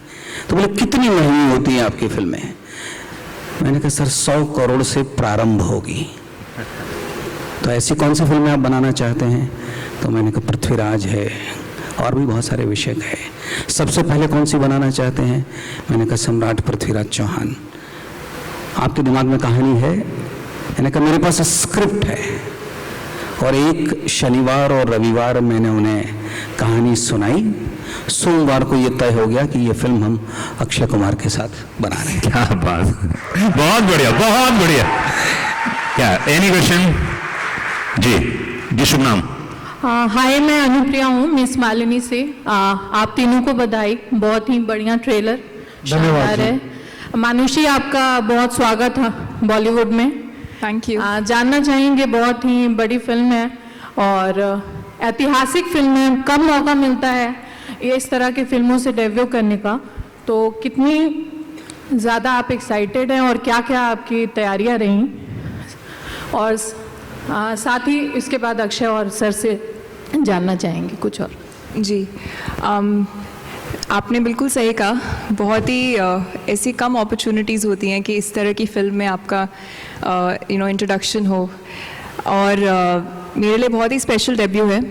तो बोले कितनी महंगी होती हैं आपकी फिल्में? मैंने कहा सर 100 करोड़ से प्रारंभ होगी। तो ऐसी कौन सी फिल्में आप बनाना चाहते हैं? तो मैंने कहा पृथ्वीराज है और भी बहुत सारे विषय है। सबसे पहले कौन सी बनाना चाहते हैं? मैंने कहा सम्राट पृथ्वीराज चौहान। आपके दिमाग में कहानी है? मैंने कहा मेरे पास स्क्रिप्ट है। और एक शनिवार और रविवार मैंने उन्हें कहानी सुनाई। सोमवार को ये तय हो गया कि ये फिल्म हम अक्षय कुमार के साथ बना रहे हैं। क्या बात, बहुत बढ़िया, बहुत बढ़िया। क्या एनी क्वेश्चन? जी शुभ नाम। हाय, मैं अनुप्रिया हूँ मिस मालिनी से। आप तीनों को बधाई, बहुत ही बढ़िया ट्रेलर, शानदार है। मानुषी, आपका बहुत स्वागत है बॉलीवुड में। Thank you. जानना चाहेंगे, बहुत ही बड़ी फिल्म है और ऐतिहासिक फिल्म है, कम मौका मिलता है इस तरह की फिल्मों से डेब्यू करने का, तो कितनी ज़्यादा आप एक्साइटेड हैं और क्या क्या आपकी तैयारियां रहीं? और साथ ही इसके बाद अक्षय और सर से जानना चाहेंगे कुछ और। जी, आपने बिल्कुल सही कहा। बहुत ही ऐसी कम अपॉर्चुनिटीज़ होती हैं कि इस तरह की फिल्म में आपका इंट्रोडक्शन हो, और मेरे लिए बहुत ही स्पेशल डेब्यू है।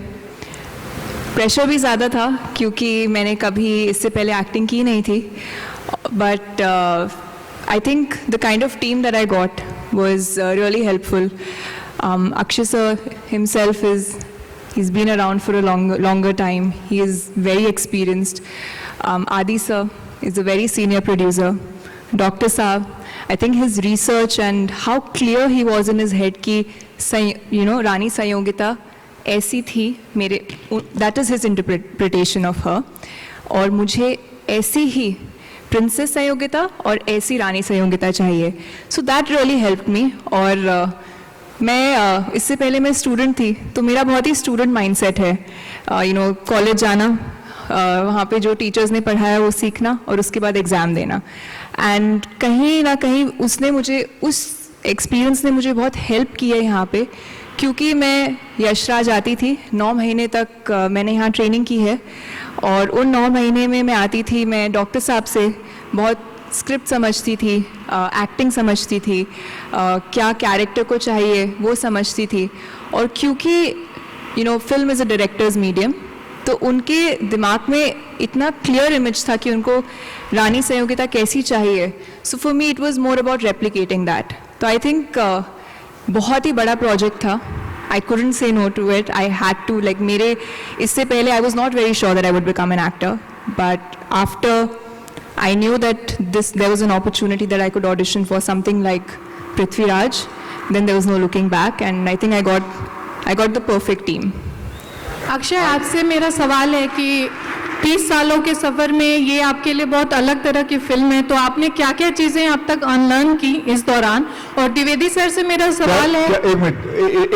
प्रेशर भी ज़्यादा था क्योंकि मैंने कभी इससे पहले एक्टिंग की नहीं थी, but I think the kind of team that I got was really helpful. Akshay sir himself he's been around for a longer time. He is very experienced. Adi sir is a very senior producer. Dr. Saab, I think his research and how clear he was in his head कि Rani Sayogita ऐसी थी, मेरे that is his interpretation of her, और मुझे ऐसी ही princess सयोगिता और ऐसी रानी सयोगिता चाहिए। So that really helped me। और मैं इससे पहले मैं स्टूडेंट थी, तो मेरा बहुत ही स्टूडेंट माइंडसेट है। कॉलेज जाना, वहाँ पे जो टीचर्स ने पढ़ाया वो सीखना और उसके बाद एग्ज़ाम देना। एंड कहीं ना कहीं उसने मुझे, उस एक्सपीरियंस ने मुझे बहुत हेल्प की है यहाँ पे, क्योंकि मैं यशराज आती थी 9 महीने तक मैंने यहाँ ट्रेनिंग की है, और उन 9 महीने में मैं आती थी, मैं डॉक्टर साहब से बहुत स्क्रिप्ट समझती थी, एक्टिंग समझती थी, क्या कैरेक्टर को चाहिए वो समझती थी। और क्योंकि film is a directors medium, तो उनके दिमाग में इतना क्लियर इमेज था कि उनको रानी सयोगिता कैसी चाहिए। So for me it was more about replicating that. तो आई थिंक बहुत ही बड़ा प्रोजेक्ट था। I couldn't say no to it. I had to, like, मेरे इससे पहले I was not very sure that I would become an actor, but after I knew that there was an opportunity that I could audition for something like Prithviraj, then there was no looking back, and I think I got the perfect team. Akshay, आपसे मेरा सवाल है कि 30 सालों के सफ़र में ये आपके लिए बहुत अलग तरह की फिल्म है, तो आपने क्या क्या चीज़ें अब तक अनलर्न की इस दौरान? और द्विवेदी सर से मेरा सवाल है, एक मिनट,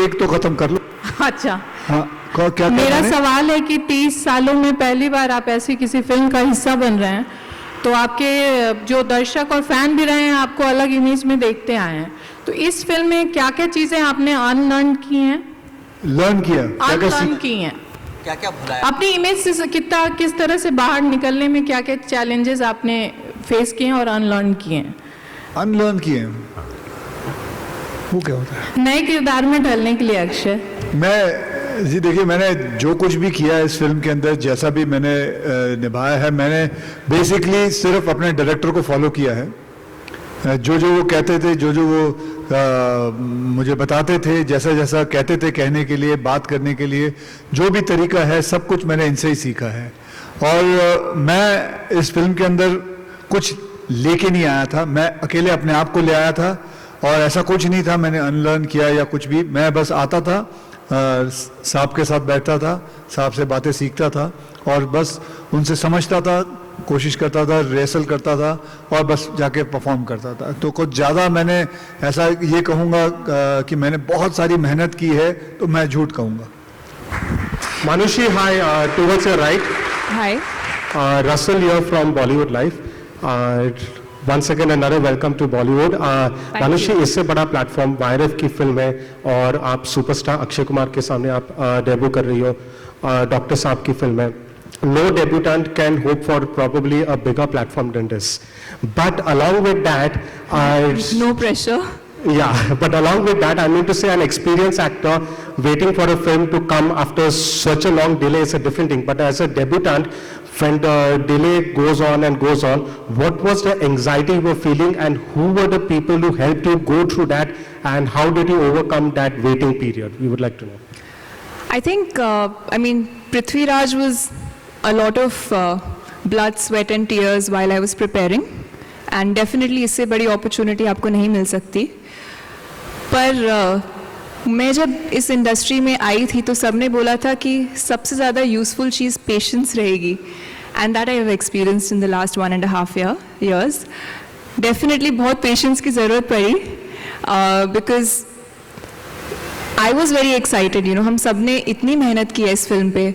एक तो खत्म कर लो। अच्छा हाँ, क्या मेरा सवाल है कि 30 सालों में पहली बार आप ऐसी किसी फिल्म का हिस्सा बन रहे हैं, तो आपके जो दर्शक और फैन भी रहे हैं आपको अलग इमेज में देखते आए हैं, तो इस फिल्म में क्या क्या चीज़ें आपने अनलर्न की हैं? लर्न किया, अनलर्न की हैं, क्या क्या भुलाया? अपनी इमेज से किस तरह से बाहर निकलने में क्या क्या चैलेंजेस आपने फेस किए हैं और अनलर्न किए हैं? अनलर्न किए हैं, वो क्या होता है? नए किरदार में ढलने के लिए अक्षय। जी देखिए, मैंने जो कुछ भी किया इस फिल्म के अंदर, जैसा भी मैंने निभाया है, मैंने बेसिकली सिर्फ अपने डायरेक्टर को फॉलो किया है। जो जो वो कहते थे, जो जो वो मुझे बताते थे, जैसा जैसा कहते थे कहने के लिए, बात करने के लिए, जो भी तरीका है सब कुछ मैंने इनसे ही सीखा है। और मैं इस फिल्म के अंदर कुछ लेके नहीं आया था, मैं अकेले अपने आप को ले आया था, और ऐसा कुछ नहीं था मैंने अनलर्न किया या कुछ भी। मैं बस आता था, साहब के साथ बैठता था, साहब से बातें सीखता था और बस उनसे समझता था, कोशिश करता था, रिहर्सल करता था और बस जाके परफॉर्म करता था। तो कुछ ज़्यादा मैंने ऐसा ये कहूँगा कि मैंने बहुत सारी मेहनत की है तो मैं झूठ कहूँगा। Manushi, hi, towards your right. Hi. Russell here from Bollywood Life. Once again another welcome to Bollywood. Manushi, इससे बड़ा प्लेटफॉर्म वायरफ की फिल्म है और आप सुपरस्टार अक्षय कुमार के सामने आप डेब्यू कर रही हो। डॉक्टर साहब की फिल्म है। No debutant can hope for probably a bigger platform than this. But along with that, no pressure. Yeah, but along with that, I mean to say an experienced actor waiting for a film to come after such a long delay is a different thing. But as a debutant, when the delay goes on and goes on, what was the anxiety you were feeling and who were the people who helped you go through that and how did you overcome that waiting period? We would like to know. I think, I mean, Prithvi Raj was a lot of blood, sweat and tears while I was preparing. And definitely इससे बड़ी opportunity आपको नहीं मिल सकती। पर मैं जब इस industry में आई थी तो सबने बोला था कि सबसे ज़्यादा यूज़फुल चीज़ पेशेंस रहेगी, and that I have experienced in the last 1.5 years. Definitely बहुत पेशेंस की ज़रूरत पड़ी, because I was very excited, you know, हम सब ने इतनी मेहनत की है इस फिल्म पे,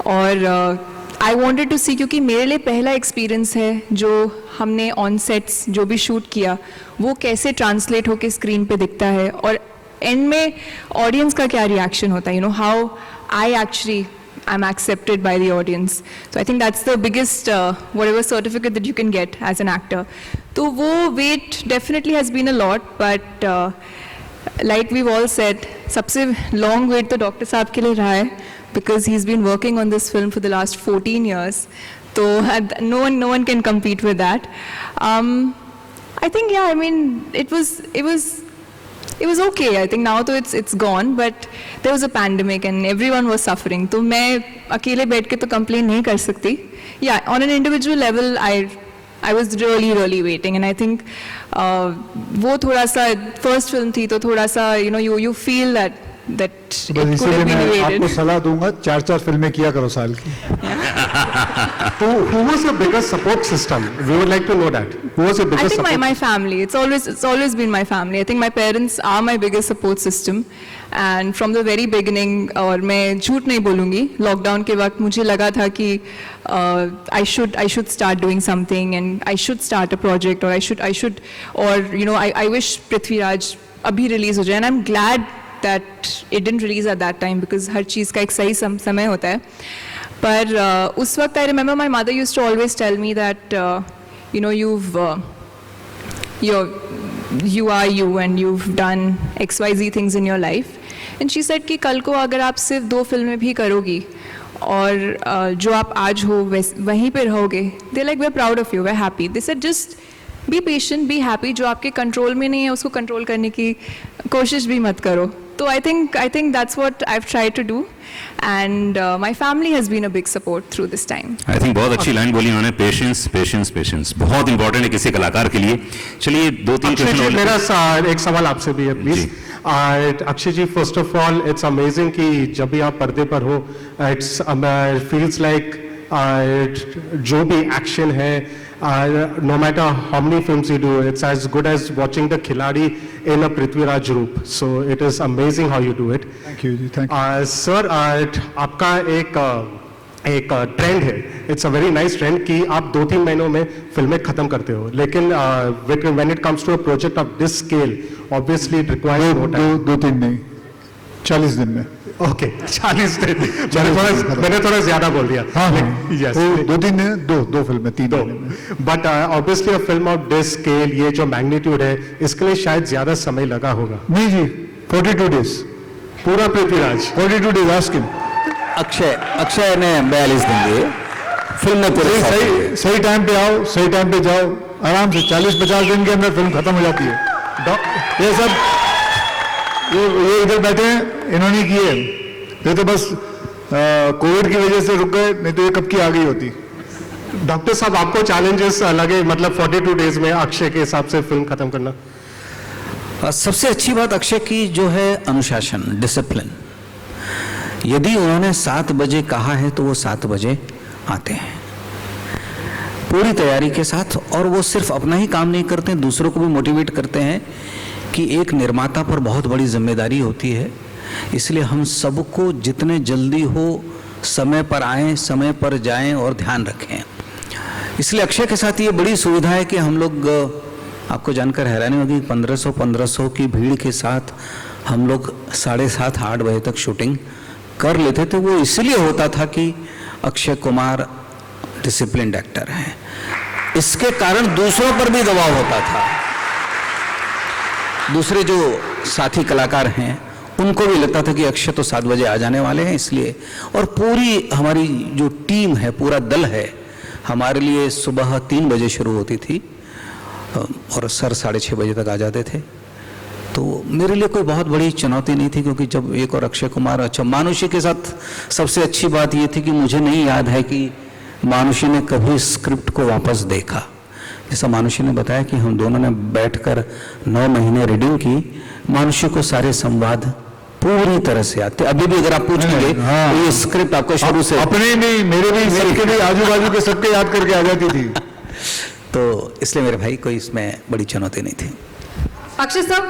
और आई वॉन्टेड टू सी, क्योंकि मेरे लिए पहला एक्सपीरियंस है जो हमने ऑन सेट्स जो भी शूट किया वो कैसे ट्रांसलेट होकर स्क्रीन पे दिखता है और एंड में ऑडियंस का क्या रिएक्शन होता है, you know, how I actually I am accepted by the audience. So I think that's the biggest whatever certificate that you can get as an actor. तो वो wait definitely has been a lot, but like we all said, सबसे long wait तो doctor साहब के लिए रहा है, because he's been working on this film for the last 14 years. So no one can compete with that. I think, yeah, I mean, it was okay. I think now though it's gone, but there was a pandemic and everyone was suffering. तो मैं अकेले बैठ के तो complain नहीं कर सकती. Yeah, on an individual level, I was really waiting, and I think वो थोड़ा सा first film थी तो थोड़ा सा, you know, you feel that it could have been evaded. आपको सलाह दूंगा 4 फिल्में किया करो साल की. Who was your biggest support system? We would like to know that. Who was your biggest support? I think my family. It's always been my family. I think my parents are my biggest support system. And from the very beginning, और मैं झूठ नहीं बोलूँगी, lockdown के वक्त मुझे लगा था कि I should start doing something and I should start a project, or I should, or you know, I wish Prithvi Raj अभी release हो जाए, and I'm glad that it didn't release at that time, because हर चीज़ का एक सही समय होता है. पर उस वक्त I remember my mother used to always tell me that you know, you are you and you've done XYZ things in your life, and she said कि कल को अगर आप सिर्फ 2 फिल्में भी करोगी और जो आप आज हो वहीं पे रहोगे, they like we're proud of you, we're happy. They said just be patient, be happy. जो आपके कंट्रोल में नहीं है उसको कंट्रोल करने की कोशिश भी मत करो. तो I think that's what I've tried to do, and my family has been a big support through this time. I think बहुत अच्छी लाइन बोली उन्होंने, पेशेंस पेशेंस पेशेंस बहुत इंपॉर्टेंट है किसी कलाकार के लिए. चलिए 2-3 क्वेश्चन. मेरा एक सवाल आपसे भी है please. Akshay ji, first of all it's amazing कि जब भी आप पर्दे पर हो, इट्स फील्स लाइक जो भी एक्शन है, no matter how many films you do, it's as good as watching the Khiladi in a Prithviraj रूप. So it is amazing how you do it. Thank you, thank you. Sir, आपका एक trend है, it's a very nice trend कि आप 2-3 महीनों में फिल्में खत्म करते हो, लेकिन when it comes to a project of this scale obviously it requires more time. 2-3 नहीं, 40 दिन में. ओके, 40 दिन. मैंने थोड़ा ज्यादा बोल दिया. हाँ, यस, 2-3 दिन, दो फिल्में, 3 दिन में. But obviously a film of this scale, ये जो मैग्नीट्यूड है, इसके लिए शायद ज्यादा समय लगा होगा. नहीं जी, 42 डेज पूरा Prithviraj. 42 days ask him. Akshay ने 42 दिन दिए फिल्म में पूरे. सही टाइम पे आओ, सही टाइम पे जाओ, आराम से 40-50 दिन के अंदर फिल्म खत्म हो जाती है. ये सब ये इधर बैठे हैं, इन्होंने किए. ये तो बस कोविड की वजह से रुक गए, नहीं तो ये कब की आ गई होती. डॉक्टर साहब, आपको चैलेंजेस लगे, मतलब 42 डेज में अक्षय के हिसाब से फिल्म खत्म करना? सबसे अच्छी बात अक्षय की जो है अनुशासन, डिसिप्लिन. यदि उन्होंने 7 बजे कहा है तो वो 7 बजे आते हैं पूरी तैयारी के साथ. और वो सिर्फ अपना ही काम नहीं करते, दूसरों को भी मोटिवेट करते हैं कि एक निर्माता पर बहुत बड़ी जिम्मेदारी होती है. इसलिए हम सबको जितने जल्दी हो समय पर आएं, समय पर जाएं और ध्यान रखें. इसलिए अक्षय के साथ ये बड़ी सुविधा है कि हम लोग, आपको जानकर हैरानी होगी, 1500 की भीड़ के साथ हम लोग 7:30-8 बजे तक शूटिंग कर लेते थे. वो इसलिए होता था कि अक्षय कुमार डिसिप्लिन्ड एक्टर हैं. इसके कारण दूसरों पर भी दबाव होता था. दूसरे जो साथी कलाकार हैं उनको भी लगता था कि अक्षय तो 7 बजे आ जाने वाले हैं, इसलिए. और पूरी हमारी जो टीम है, पूरा दल है, हमारे लिए सुबह 3 बजे शुरू होती थी और सर 6:30 बजे तक आ जाते थे. तो मेरे लिए कोई बहुत बड़ी चुनौती नहीं थी, क्योंकि जब एक और अक्षय कुमार. अच्छा, मानुषी के साथ सबसे अच्छी बात ये थी कि मुझे नहीं याद है कि मानुषी ने कभी स्क्रिप्ट को वापस देखा. जैसा मानुषी ने बताया कि हम दोनों ने बैठकर 9 महीने रीडिंग की. मानुषी को सारे संवाद पूरी तरह से आते. अभी भी अगर आप पूछेंगे तो ये स्क्रिप्ट आपको शुरू से, अपने नहीं, मेरे भी, सबके भी, आजू बाजू के सबके याद करके आ जाती थी. तो इसलिए मेरे भाई कोई इसमें बड़ी चुनौती नहीं थी. Akshay sir,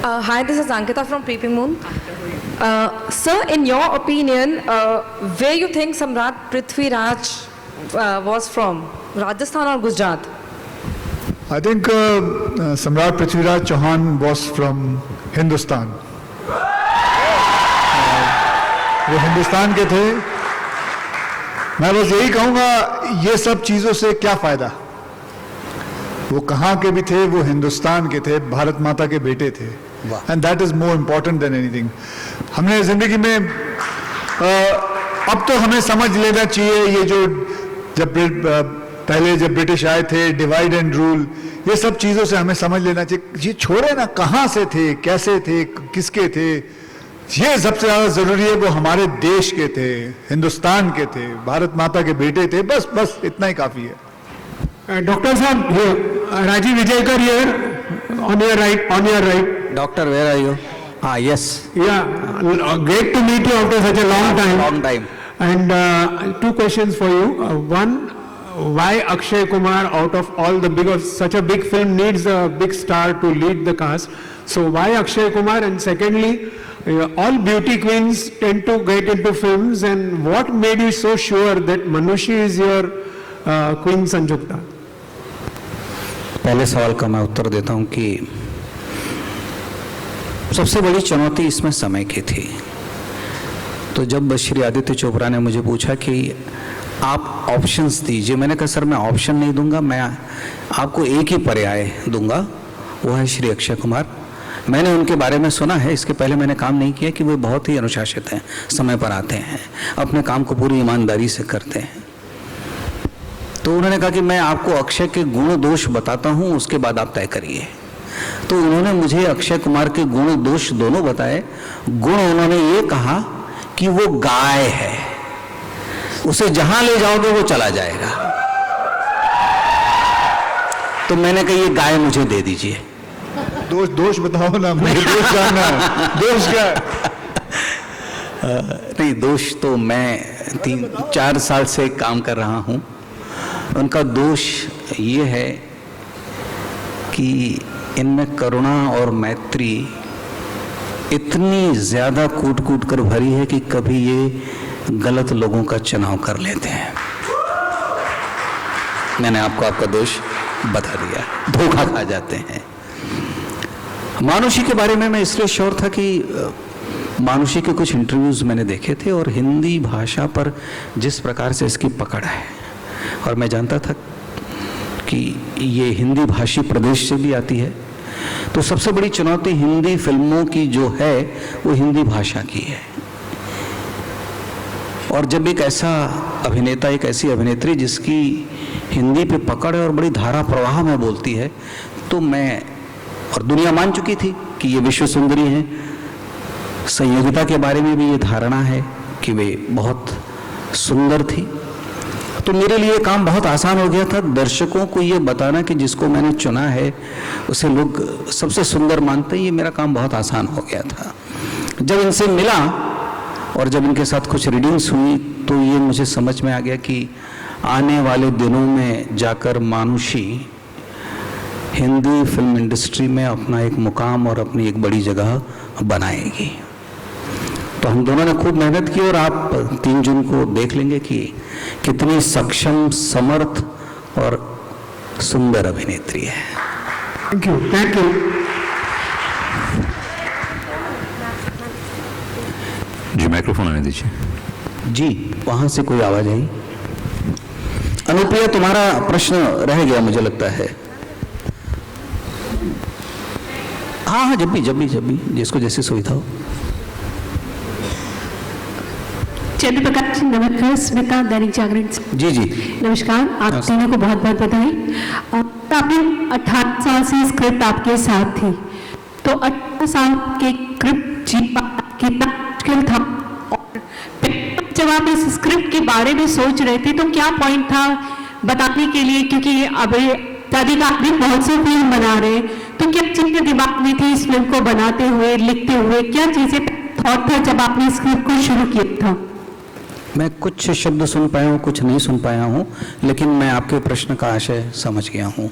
hi, this is Ankita from Peeping Moon. Sir, in your opinion, where you think Samrat Prithviraj was from, Rajasthan or Gujarat? I think Samrat Prithviraj Chauhan was from Hindustan. वो हिंदुस्तान के थे. मैं बस यही कहूँगा, ये सब चीज़ों से क्या फ़ायदा. वो कहाँ के भी थे, वो हिंदुस्तान के थे, भारत माता के बेटे थे. And that is more important than anything. हमने ज़िंदगी में अब तो हमें समझ लेना चाहिए, ये जो पहले जब ब्रिटिश आए थे, डिवाइड एंड रूल, ये सब चीज़ों से हमें समझ लेना चाहिए. ये छोड़े ना, कहाँ से थे, कैसे थे, किसके थे. ये सबसे ज़्यादा ज़रूरी है, वो हमारे देश के थे, हिंदुस्तान के थे, भारत माता के बेटे थे. बस इतना ही काफ़ी है. Doctor Saab, Rajiv Vijayakar here, on your right. Doctor, where are you? Yes. Yeah, great to meet you after such a long time. And 2 questions for you. One, why Akshay Kumar, out of all the such a big film needs a big star to lead the cast. So why Akshay Kumar? And secondly, all beauty queens tend to get into films, and what made you so sure that Manushi is your Queen Sanjukta? पहले सवाल का मैं उत्तर देता हूं कि सबसे बड़ी चुनौती इसमें समय की थी. तो जब श्री आदित्य चोपड़ा ने मुझे पूछा कि आप ऑप्शंस दीजिए, मैंने कहा सर मैं ऑप्शन नहीं दूंगा, मैं आपको एक ही पर्याय दूंगा, वो है श्री अक्षय कुमार. मैंने उनके बारे में सुना है, इसके पहले मैंने काम नहीं किया, कि वो बहुत ही अनुशासित हैं, समय पर आते हैं, अपने काम को पूरी ईमानदारी से करते हैं. तो उन्होंने कहा कि मैं आपको अक्षय के गुण दोष बताता हूं, उसके बाद आप तय करिए. तो उन्होंने मुझे अक्षय कुमार के गुण दोष दोनों बताए. गुण उन्होंने ये कहा कि वो गाय है, उसे जहां ले जाओगे वो चला जाएगा. तो मैंने कहा ये गाय मुझे दे दीजिए. दोष बताओ ना, मुझे दोष जानना है. दोष क्या? नहीं, दोष तो मैं 3-4 साल से काम कर रहा हूँ। उनका दोष ये है कि इनमें करुणा और मैत्री इतनी ज़्यादा कूट कूट कर भरी है कि कभी ये गलत लोगों का चुनाव कर लेते हैं। मैंने आपको आपका दोष बता दिया, धोखा खा जाते हैं। मानुषी के बारे में मैं इसलिए श्योर था कि मानुषी के कुछ इंटरव्यूज़ मैंने देखे थे और हिंदी भाषा पर जिस प्रकार से इसकी पकड़ है, और मैं जानता था कि ये हिंदी भाषी प्रदेश से भी आती है, तो सबसे बड़ी चुनौती हिंदी फिल्मों की जो है वो हिंदी भाषा की है। और जब एक ऐसा अभिनेता, एक ऐसी अभिनेत्री जिसकी हिंदी पे पकड़ है और बड़ी धारा प्रवाह में बोलती है, तो मैं, और दुनिया मान चुकी थी कि ये विश्व सुंदरी हैं, संयोगिता के बारे में भी ये धारणा है कि वे बहुत सुंदर थी, तो मेरे लिए काम बहुत आसान हो गया था दर्शकों को ये बताना कि जिसको मैंने चुना है उसे लोग सबसे सुंदर मानते हैं। ये मेरा काम बहुत आसान हो गया था। जब इनसे मिला और जब इनके साथ कुछ रीडिंग्स हुई तो ये मुझे समझ में आ गया कि आने वाले दिनों में जाकर मानुषी हिंदी फिल्म इंडस्ट्री में अपना एक मुकाम और अपनी एक बड़ी जगह बनाएगी। तो हम दोनों ने खूब मेहनत की और आप 3 जून को देख लेंगे कि कितनी सक्षम, समर्थ और सुंदर अभिनेत्री है। Thank you, thank you. जी माइक्रोफोन आने दीजिए। जी, वहां से कोई आवाज आई? अनुप्रिया, तुम्हारा प्रश्न रह गया मुझे लगता है। हाँ, जब भी जिसको जैसी सुविधा हो। चंद्र प्रकाश, नमस्कार। स्मिता, दैनिक जागरण। जी जी नमस्कार, आप तीनों को बहुत बहुत बधाई। आपने 18 साल से स्क्रिप्ट आपके साथ थी, तो 18 साल के स्क्रिप्ट कितना मुश्किल था, और जब आप इस स्क्रिप्ट के बारे में सोच रहे थे तो क्या पॉइंट था बताने के लिए, क्योंकि अभी दादी का आप भी बहुत से फिल्म बना रहे, तो क्या चीजें दिमाग में थी इस फिल्म को बनाते हुए, लिखते हुए, क्या चीजें थॉट था जब आपने स्क्रिप्ट को शुरू किया था? मैं कुछ शब्द सुन पाया हूँ, कुछ नहीं सुन पाया हूँ, लेकिन मैं आपके प्रश्न का आशय समझ गया हूँ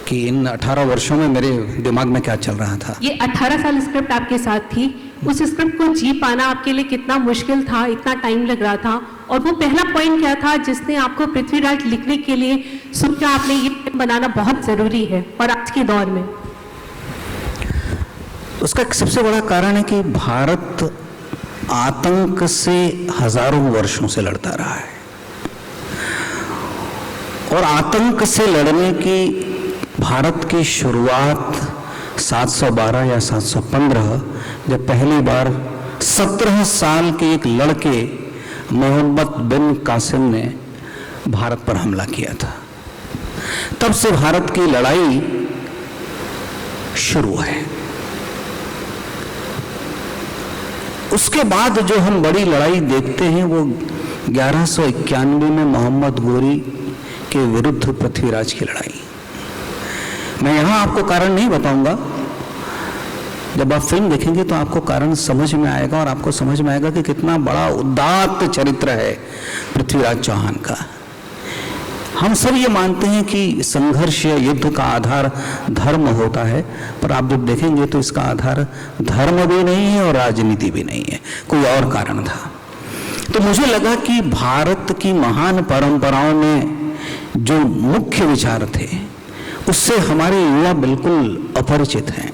कि इन 18 वर्षों में मेरे दिमाग में क्या चल रहा था। ये 18 साल स्क्रिप्ट आपके साथ थी, उस स्क्रिप्ट को जी पाना आपके लिए कितना मुश्किल था, इतना टाइम लग रहा था, और वो पहला पॉइंट क्या था जिसने आपको पृथ्वीराज लिखने के लिए सोचा आपने ये बनाना बहुत जरूरी है और आज के दौर में? उसका एक सबसे बड़ा कारण है कि भारत आतंक से हजारों वर्षों से लड़ता रहा है, और आतंक से लड़ने की भारत की शुरुआत 712 या 715, जब पहली बार 17 साल के एक लड़के मोहम्मद बिन कासिम ने भारत पर हमला किया था, तब से भारत की लड़ाई शुरू है। उसके बाद जो हम बड़ी लड़ाई देखते हैं वो 1191 में मोहम्मद गोरी के विरुद्ध पृथ्वीराज की लड़ाई। मैं यहाँ आपको कारण नहीं बताऊंगा, जब आप फिल्म देखेंगे तो आपको कारण समझ में आएगा, और आपको समझ में आएगा कि कितना बड़ा उदात्त चरित्र है पृथ्वीराज चौहान का। हम सब ये मानते हैं कि संघर्ष या युद्ध का आधार धर्म होता है, पर आप जब देखेंगे तो इसका आधार धर्म भी नहीं है और राजनीति भी नहीं है, कोई और कारण था। तो मुझे लगा कि भारत की महान परंपराओं में जो मुख्य विचार थे उससे हमारे युवा बिल्कुल अपरिचित हैं।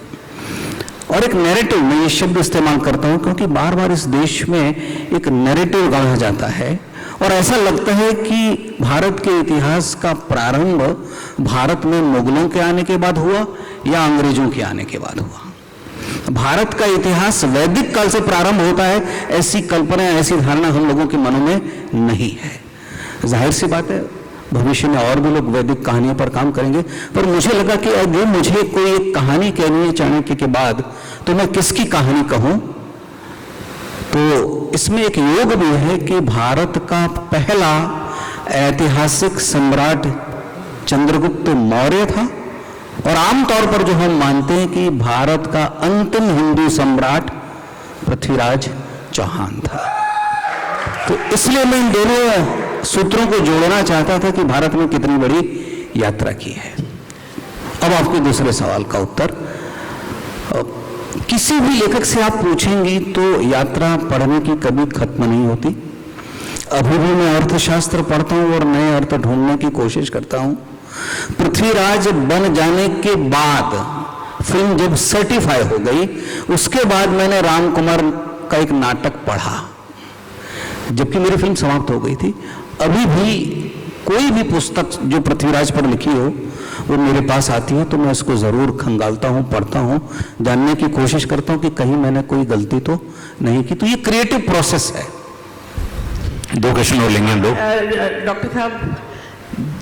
और एक नैरेटिव, मैं ये शब्द इस्तेमाल करता हूँ क्योंकि बार बार इस देश में एक नैरेटिव गढ़ा जाता है, और ऐसा लगता है कि भारत के इतिहास का प्रारंभ भारत में मुगलों के आने के बाद हुआ या अंग्रेजों के आने के बाद हुआ। भारत का इतिहास वैदिक काल से प्रारंभ होता है, ऐसी कल्पना, ऐसी धारणा हम लोगों के मनों में नहीं है। जाहिर सी बात है, भविष्य में और भी लोग वैदिक कहानियों पर काम करेंगे, पर मुझे लगा कि अगर मुझे कोई एक कहानी कहनी है चाणक्य के बाद, तो मैं किसकी कहानी कहूं? तो इसमें एक योग भी है कि भारत का पहला ऐतिहासिक सम्राट चंद्रगुप्त मौर्य था, और आमतौर पर जो हम मानते हैं कि भारत का अंतिम हिंदू सम्राट पृथ्वीराज चौहान था। तो इसलिए मैं इन दोनों सूत्रों को जोड़ना चाहता था कि भारत में कितनी बड़ी यात्रा की है। अब आपके दूसरे सवाल का उत्तर, किसी भी लेखक से आप पूछेंगी तो यात्रा पढ़ने की कभी खत्म नहीं होती। अभी भी मैं अर्थशास्त्र पढ़ता हूं और नए अर्थ ढूंढने की कोशिश करता हूं। पृथ्वीराज बन जाने के बाद, फिल्म जब सर्टिफाई हो गई, उसके बाद मैंने राम कुमार का एक नाटक पढ़ा, जबकि मेरी फिल्म समाप्त हो गई थी। अभी भी कोई भी पुस्तक जो पृथ्वीराज पर लिखी हो वो मेरे पास आती है तो मैं उसको जरूर खंगालता हूँ, पढ़ता हूँ, जानने की कोशिश करता हूँ कि कहीं मैंने कोई गलती तो नहीं की। तो ये क्रिएटिव प्रोसेस है। 2 क्वेश्चन और लेंगे हम लोग। डॉक्टर साहब,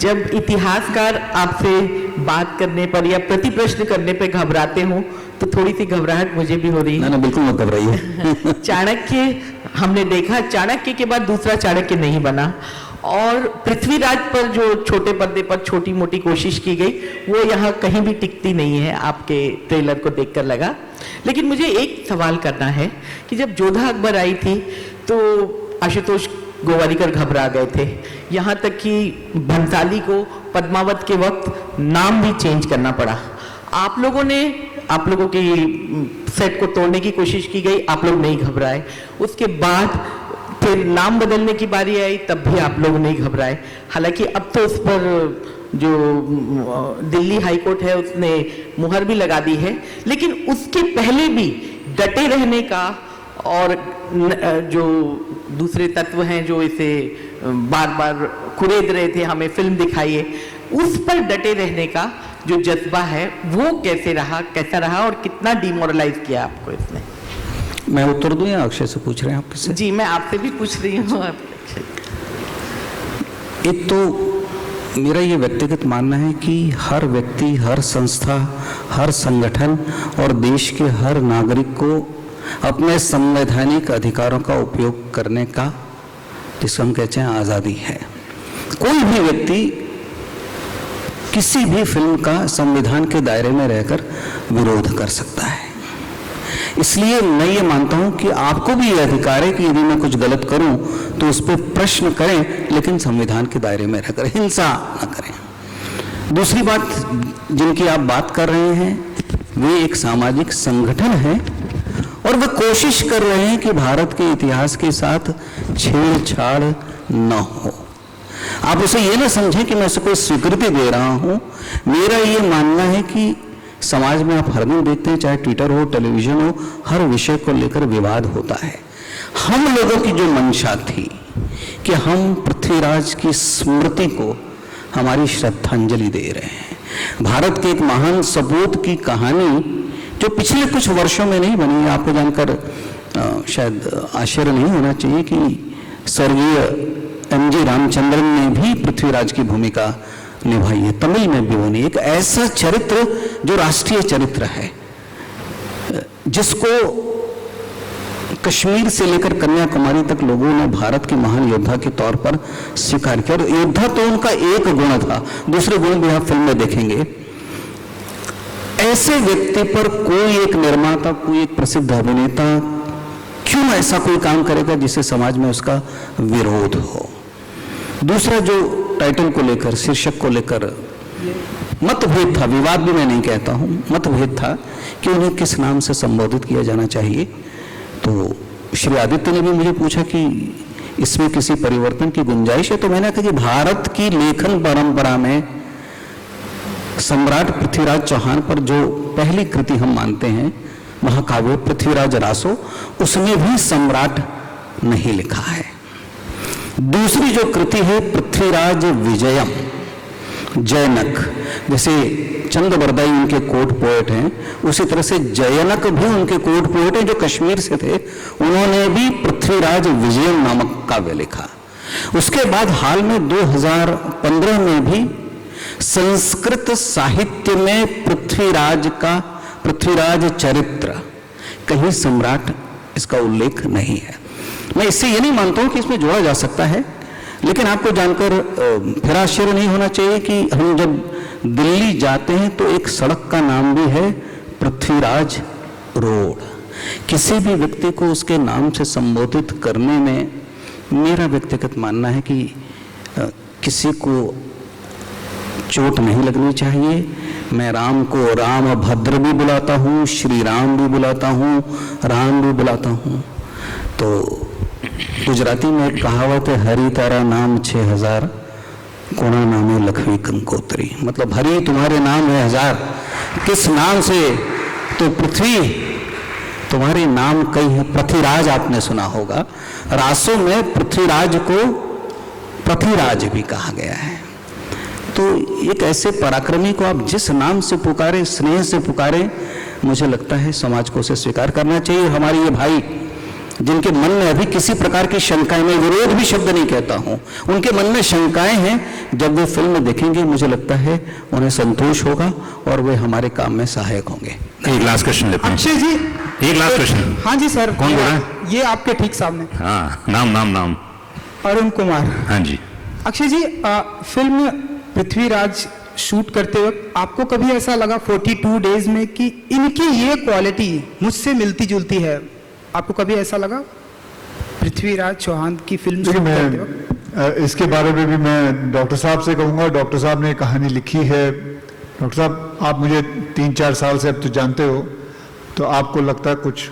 जब इतिहासकार आपसे बात करने पर या प्रति प्रश्न करने पर घबराते हो तो थोड़ी सी घबराहट मुझे भी हो रही है। ना बिल्कुल मत घबराइए। चाणक्य हमने देखा, चाणक्य के बाद दूसरा चाणक्य नहीं बना, और पृथ्वीराज पर जो छोटे पर्दे पर छोटी मोटी कोशिश की गई वो यहाँ कहीं भी टिकती नहीं है, आपके ट्रेलर को देखकर लगा। लेकिन मुझे एक सवाल करना है कि जब जोधा अकबर आई थी तो आशुतोष गोवारिकर घबरा गए थे, यहाँ तक कि भंसाली को पद्मावत के वक्त नाम भी चेंज करना पड़ा। आप लोगों की सेट को तोड़ने की कोशिश की गई, आप लोग नहीं घबराए। उसके बाद फिर नाम बदलने की बारी आई, तब भी आप लोग नहीं घबराए। हालांकि अब तो उस पर जो दिल्ली हाई कोर्ट है उसने मुहर भी लगा दी है, लेकिन उसके पहले भी डटे रहने का, और जो दूसरे तत्व हैं जो इसे बार बार कुरेद रहे थे हमें फिल्म दिखाइए, उस पर डटे रहने का जो जज्बा है वो कैसा रहा और कितना डिमोरलाइज किया आपको इसने? मैं उत्तर दूं या अक्षय से पूछ रहे हैं आप किससे? जी, मैं आपसे भी पूछ रही हूँ। एक तो मेरा ये व्यक्तिगत मानना है कि हर व्यक्ति, हर संस्था, हर संगठन और देश के हर नागरिक को अपने संवैधानिक अधिकारों का उपयोग करने का, जिसको हम कहते हैं आज़ादी है। कोई भी व्यक्ति किसी भी फिल्म का संविधान के दायरे में रहकर विरोध कर सकता है। इसलिए मैं ये मानता हूं कि आपको भी ये अधिकार है कि यदि मैं कुछ गलत करूं तो उस पर प्रश्न करें, लेकिन संविधान के दायरे में रहकर, हिंसा न करें। दूसरी बात जिनकी आप बात कर रहे हैं वे एक सामाजिक संगठन है और वे कोशिश कर रहे हैं कि भारत के इतिहास के साथ छेड़छाड़ न हो। आप उसे ये ना समझें कि मैं उसे कोई स्वीकृति दे रहा हूं। मेरा ये मानना है कि समाज में आप हर दिन देखते हैं, चाहे ट्विटर हो, टेलीविजन हो, हर विषय को लेकर विवाद होता है। हम लोगों की जो मंशा थी कि हम पृथ्वीराज की स्मृति को हमारी श्रद्धांजलि दे रहे हैं। भारत के एक महान सपूत की कहानी जो पिछले कुछ वर्षों में नहीं बनी है, आपको जानकर शायद आश्चर्य नहीं होना चाहिए कि स्वर्गीय एम.जी. रामचंद्रन ने भी पृथ्वीराज की भूमिका निभाई है, तमिल में भी बनी। एक ऐसा चरित्र जो राष्ट्रीय चरित्र है, जिसको कश्मीर से लेकर कन्याकुमारी तक लोगों ने भारत के महान योद्धा के तौर पर स्वीकार किया। और योद्धा तो उनका एक गुण था, दूसरे गुण भी आप फिल्म में देखेंगे। ऐसे व्यक्ति पर कोई एक निर्माता, कोई एक प्रसिद्ध अभिनेता क्यों ऐसा कोई काम करेगा जिससे समाज में उसका विरोध हो? दूसरा जो टाइटल को लेकर, शीर्षक को लेकर मतभेद था, विवाद भी मैं नहीं कहता हूं, मतभेद था कि उन्हें किस नाम से संबोधित किया जाना चाहिए। तो श्री आदित्य ने भी मुझे पूछा कि इसमें किसी परिवर्तन की गुंजाइश है, तो मैंने कहा कि भारत की लेखन परंपरा में सम्राट पृथ्वीराज चौहान पर जो पहली कृति हम मानते हैं, महाकाव्य पृथ्वीराज रासो, उसमें भी सम्राट नहीं लिखा है। दूसरी जो कृति है पृथ्वीराज विजयम, जयनक, जैसे चंद्रबरदाई उनके कोर्ट पोएट हैं, उसी तरह से जयनक भी उनके कोर्ट पोएट हैं जो कश्मीर से थे। उन्होंने भी पृथ्वीराज विजयम नामक काव्य लिखा। उसके बाद हाल में 2015 में भी संस्कृत साहित्य में पृथ्वीराज चरित्र, कहीं सम्राट इसका उल्लेख नहीं है। मैं इससे ये नहीं मानता हूं कि इसमें जोड़ा जा सकता है, लेकिन आपको जानकर फिर आश्चर्य नहीं होना चाहिए कि हम जब दिल्ली जाते हैं तो एक सड़क का नाम भी है पृथ्वीराज रोड। किसी भी व्यक्ति को उसके नाम से संबोधित करने में मेरा व्यक्तिगत मानना है कि किसी को चोट नहीं लगनी चाहिए। मैं राम को राम भद्र भी बुलाता हूँ, श्री राम भी बुलाता हूँ, राम भी बुलाता हूँ। तो गुजराती में एक कहावत है, हरि तारा नाम 6000 कोणा नामे लखवी कंकोत्री। मतलब हरि तुम्हारे नाम है 1000, किस नाम से? तो पृथ्वी तुम्हारे नाम कई है। पृथ्वीराज आपने सुना होगा, रासों में पृथ्वीराज को पृथ्वीराज भी कहा गया है। तो एक ऐसे पराक्रमी को आप जिस नाम से पुकारे, स्नेह से पुकारे, मुझे लगता है समाज को उसे स्वीकार करना चाहिए। हमारे ये भाई जिनके मन में अभी किसी प्रकार की शंकाएं, मैं विरोध भी शब्द नहीं कहता हूं, उनके मन में शंकाएं हैं, जब वे फिल्म देखेंगे मुझे लगता है उन्हें संतोष होगा और वे हमारे काम में सहायक होंगे। एक लास्ट क्वेश्चन लेते हैं। अक्षय जी, एक लास्ट क्वेश्चन। हाँ जी सर। कौन बोल रहा है? ये आपके ठीक सामने। हाँ, नाम। अरुण कुमार। हाँ जी। अक्षय जी, फिल्म पृथ्वीराज शूट करते वक्त आपको कभी ऐसा लगा 42 डेज में कि इनकी ये क्वालिटी मुझसे मिलती जुलती है? आपको कभी ऐसा लगा पृथ्वीराज चौहान की फिल्म शूट करते वक्त? इसके बारे में भी मैं डॉक्टर साहब से कहूँगा। डॉक्टर साहब ने कहानी लिखी है। डॉक्टर साहब, आप मुझे 3-4 साल से अब तो जानते हो, तो आपको लगता है कुछ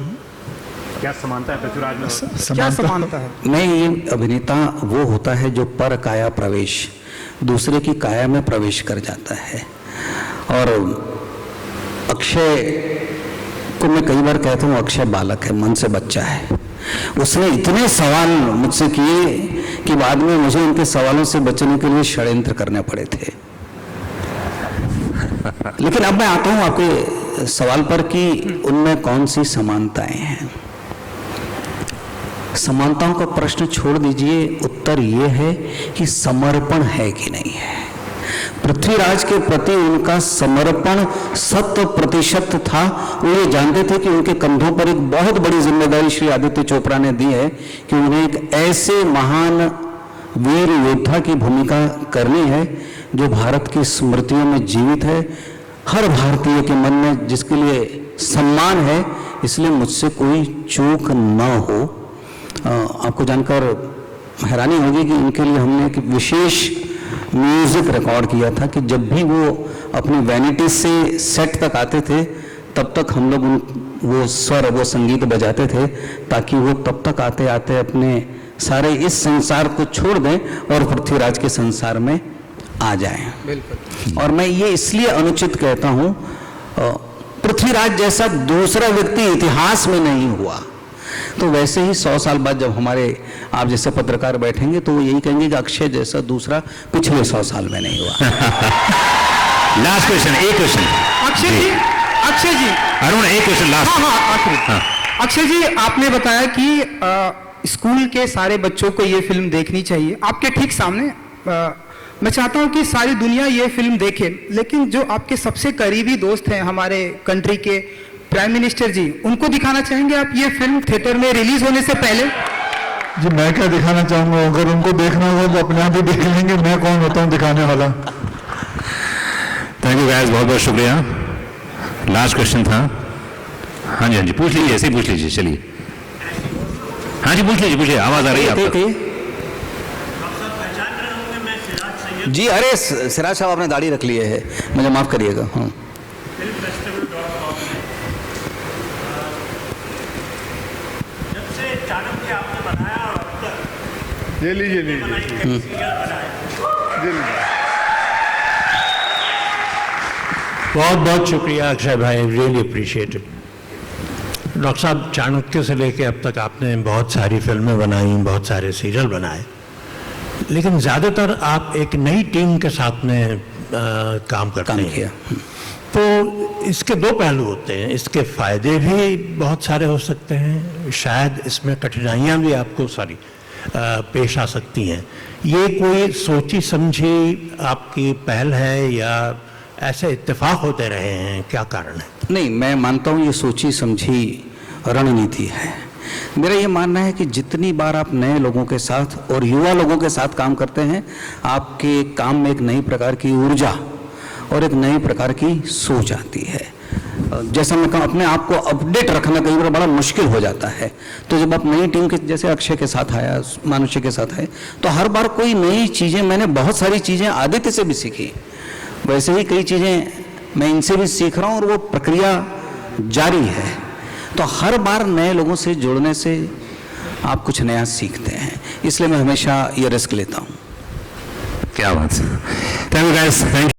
क्या समानता है पृथ्वीराज में? क्या समानता है? नहीं, ये अभिनेता वो होता है जो पर काया प्रवेश, दूसरे की काया में प्रवेश कर जाता है। और अक्षय को मैं कई बार कहता हूँ, अक्षय बालक है, मन से बच्चा है। उसने इतने सवाल मुझसे किए कि बाद में मुझे उनके सवालों से बचने के लिए षड्यंत्र करने पड़े थे। लेकिन अब मैं आता हूँ आपके सवाल पर कि उनमें कौन सी समानताएं हैं। समानताओं का प्रश्न छोड़ दीजिए, उत्तर ये है कि समर्पण है कि नहीं है। पृथ्वीराज के प्रति उनका समर्पण 100% था। वो ये जानते थे कि उनके कंधों पर एक बहुत बड़ी जिम्मेदारी श्री आदित्य चोपड़ा ने दी है कि उन्हें एक ऐसे महान वीर योद्धा की भूमिका करनी है जो भारत की स्मृतियों में जीवित है, हर भारतीय के मन में जिसके लिए सम्मान है। इसलिए मुझसे कोई चूक न हो। आपको जानकर हैरानी होगी कि इनके लिए हमने एक विशेष म्यूजिक रिकॉर्ड किया था कि जब भी वो अपनी वैनिटी से सेट तक आते थे तब तक हम लोग वो स्वर, वो संगीत बजाते थे ताकि वो तब तक आते आते अपने सारे इस संसार को छोड़ दें और पृथ्वीराज के संसार में आ जाएं। बिल्कुल। और मैं ये इसलिए अनुचित कहता हूँ, पृथ्वीराज जैसा दूसरा व्यक्ति इतिहास में नहीं हुआ। तो वैसे ही 100 साल बाद जब हमारे आप जैसे पत्रकार बैठेंगे तो वो यही कहेंगे कि अक्षय जैसा दूसरा पिछले 100 साल में नहीं हुआ। लास्ट क्वेश्चन, एक क्वेश्चन। अक्षय जी अरुण, एक क्वेश्चन लास्ट। हाँ, आखिरी। अक्षय जी, आपने बताया कि स्कूल के सारे बच्चों को ये फिल्म देखनी चाहिए। आपके ठीक सामने मैं चाहता हूँ कि सारी दुनिया ये फिल्म देखे, लेकिन जो आपके सबसे करीबी दोस्त हैं हमारे कंट्री के प्राइम मिनिस्टर जी, उनको दिखाना चाहेंगे आप ये फिल्म थिएटर में रिलीज होने से पहले? जी मैं क्या दिखाना चाहूँगा, अगर उनको देखना होगा तो अपने आप ही देख लेंगे, मैं कौन होता हूँ दिखाने वाला। थैंक यू गाइस, बहुत बहुत शुक्रिया। लास्ट क्वेश्चन था। हाँ जी, पूछ लीजिए, ऐसे ही पूछ लीजिए। चलिए, हाँ जी, पूछिए, आवाज आ रही है आपको? जी, अरे सिराज साहब आपने दाढ़ी रख ली है, मुझे माफ करिएगा। हाँ, ये लीजिए। बहुत बहुत शुक्रिया अक्षय भाई, रियली अप्रिशिएटेड। डॉक्टर साहब, चाणक्य से लेके अब तक आपने बहुत सारी फिल्में बनाई, बहुत सारे सीरियल बनाए, लेकिन ज़्यादातर आप एक नई टीम के साथ में काम करते हैं। तो इसके दो पहलू होते हैं। इसके फायदे भी बहुत सारे हो सकते हैं, शायद इसमें कठिनाइयाँ भी आपको पेश आ सकती हैं। ये कोई सोची समझी आपकी पहल है या ऐसे इत्तेफाक होते रहे हैं, क्या कारण है? नहीं, मैं मानता हूँ ये सोची समझी रणनीति है। मेरा ये मानना है कि जितनी बार आप नए लोगों के साथ और युवा लोगों के साथ काम करते हैं, आपके काम में एक नई प्रकार की ऊर्जा और एक नई प्रकार की सोच आती है। जैसा मैं कहूँ अपने आप को अपडेट रखना कई बार बड़ा मुश्किल हो जाता है। तो जब आप नई टीम के जैसे अक्षय के साथ आया, मानुष्य के साथ आए, तो हर बार कोई नई चीज़ें, मैंने बहुत सारी चीज़ें आदित्य से भी सीखी, वैसे ही कई चीज़ें मैं इनसे भी सीख रहा हूँ और वो प्रक्रिया जारी है। तो हर बार नए लोगों से जुड़ने से आप कुछ नया सीखते हैं, इसलिए मैं हमेशा ये रिस्क लेता हूँ। क्या बात है। Thank you guys, thank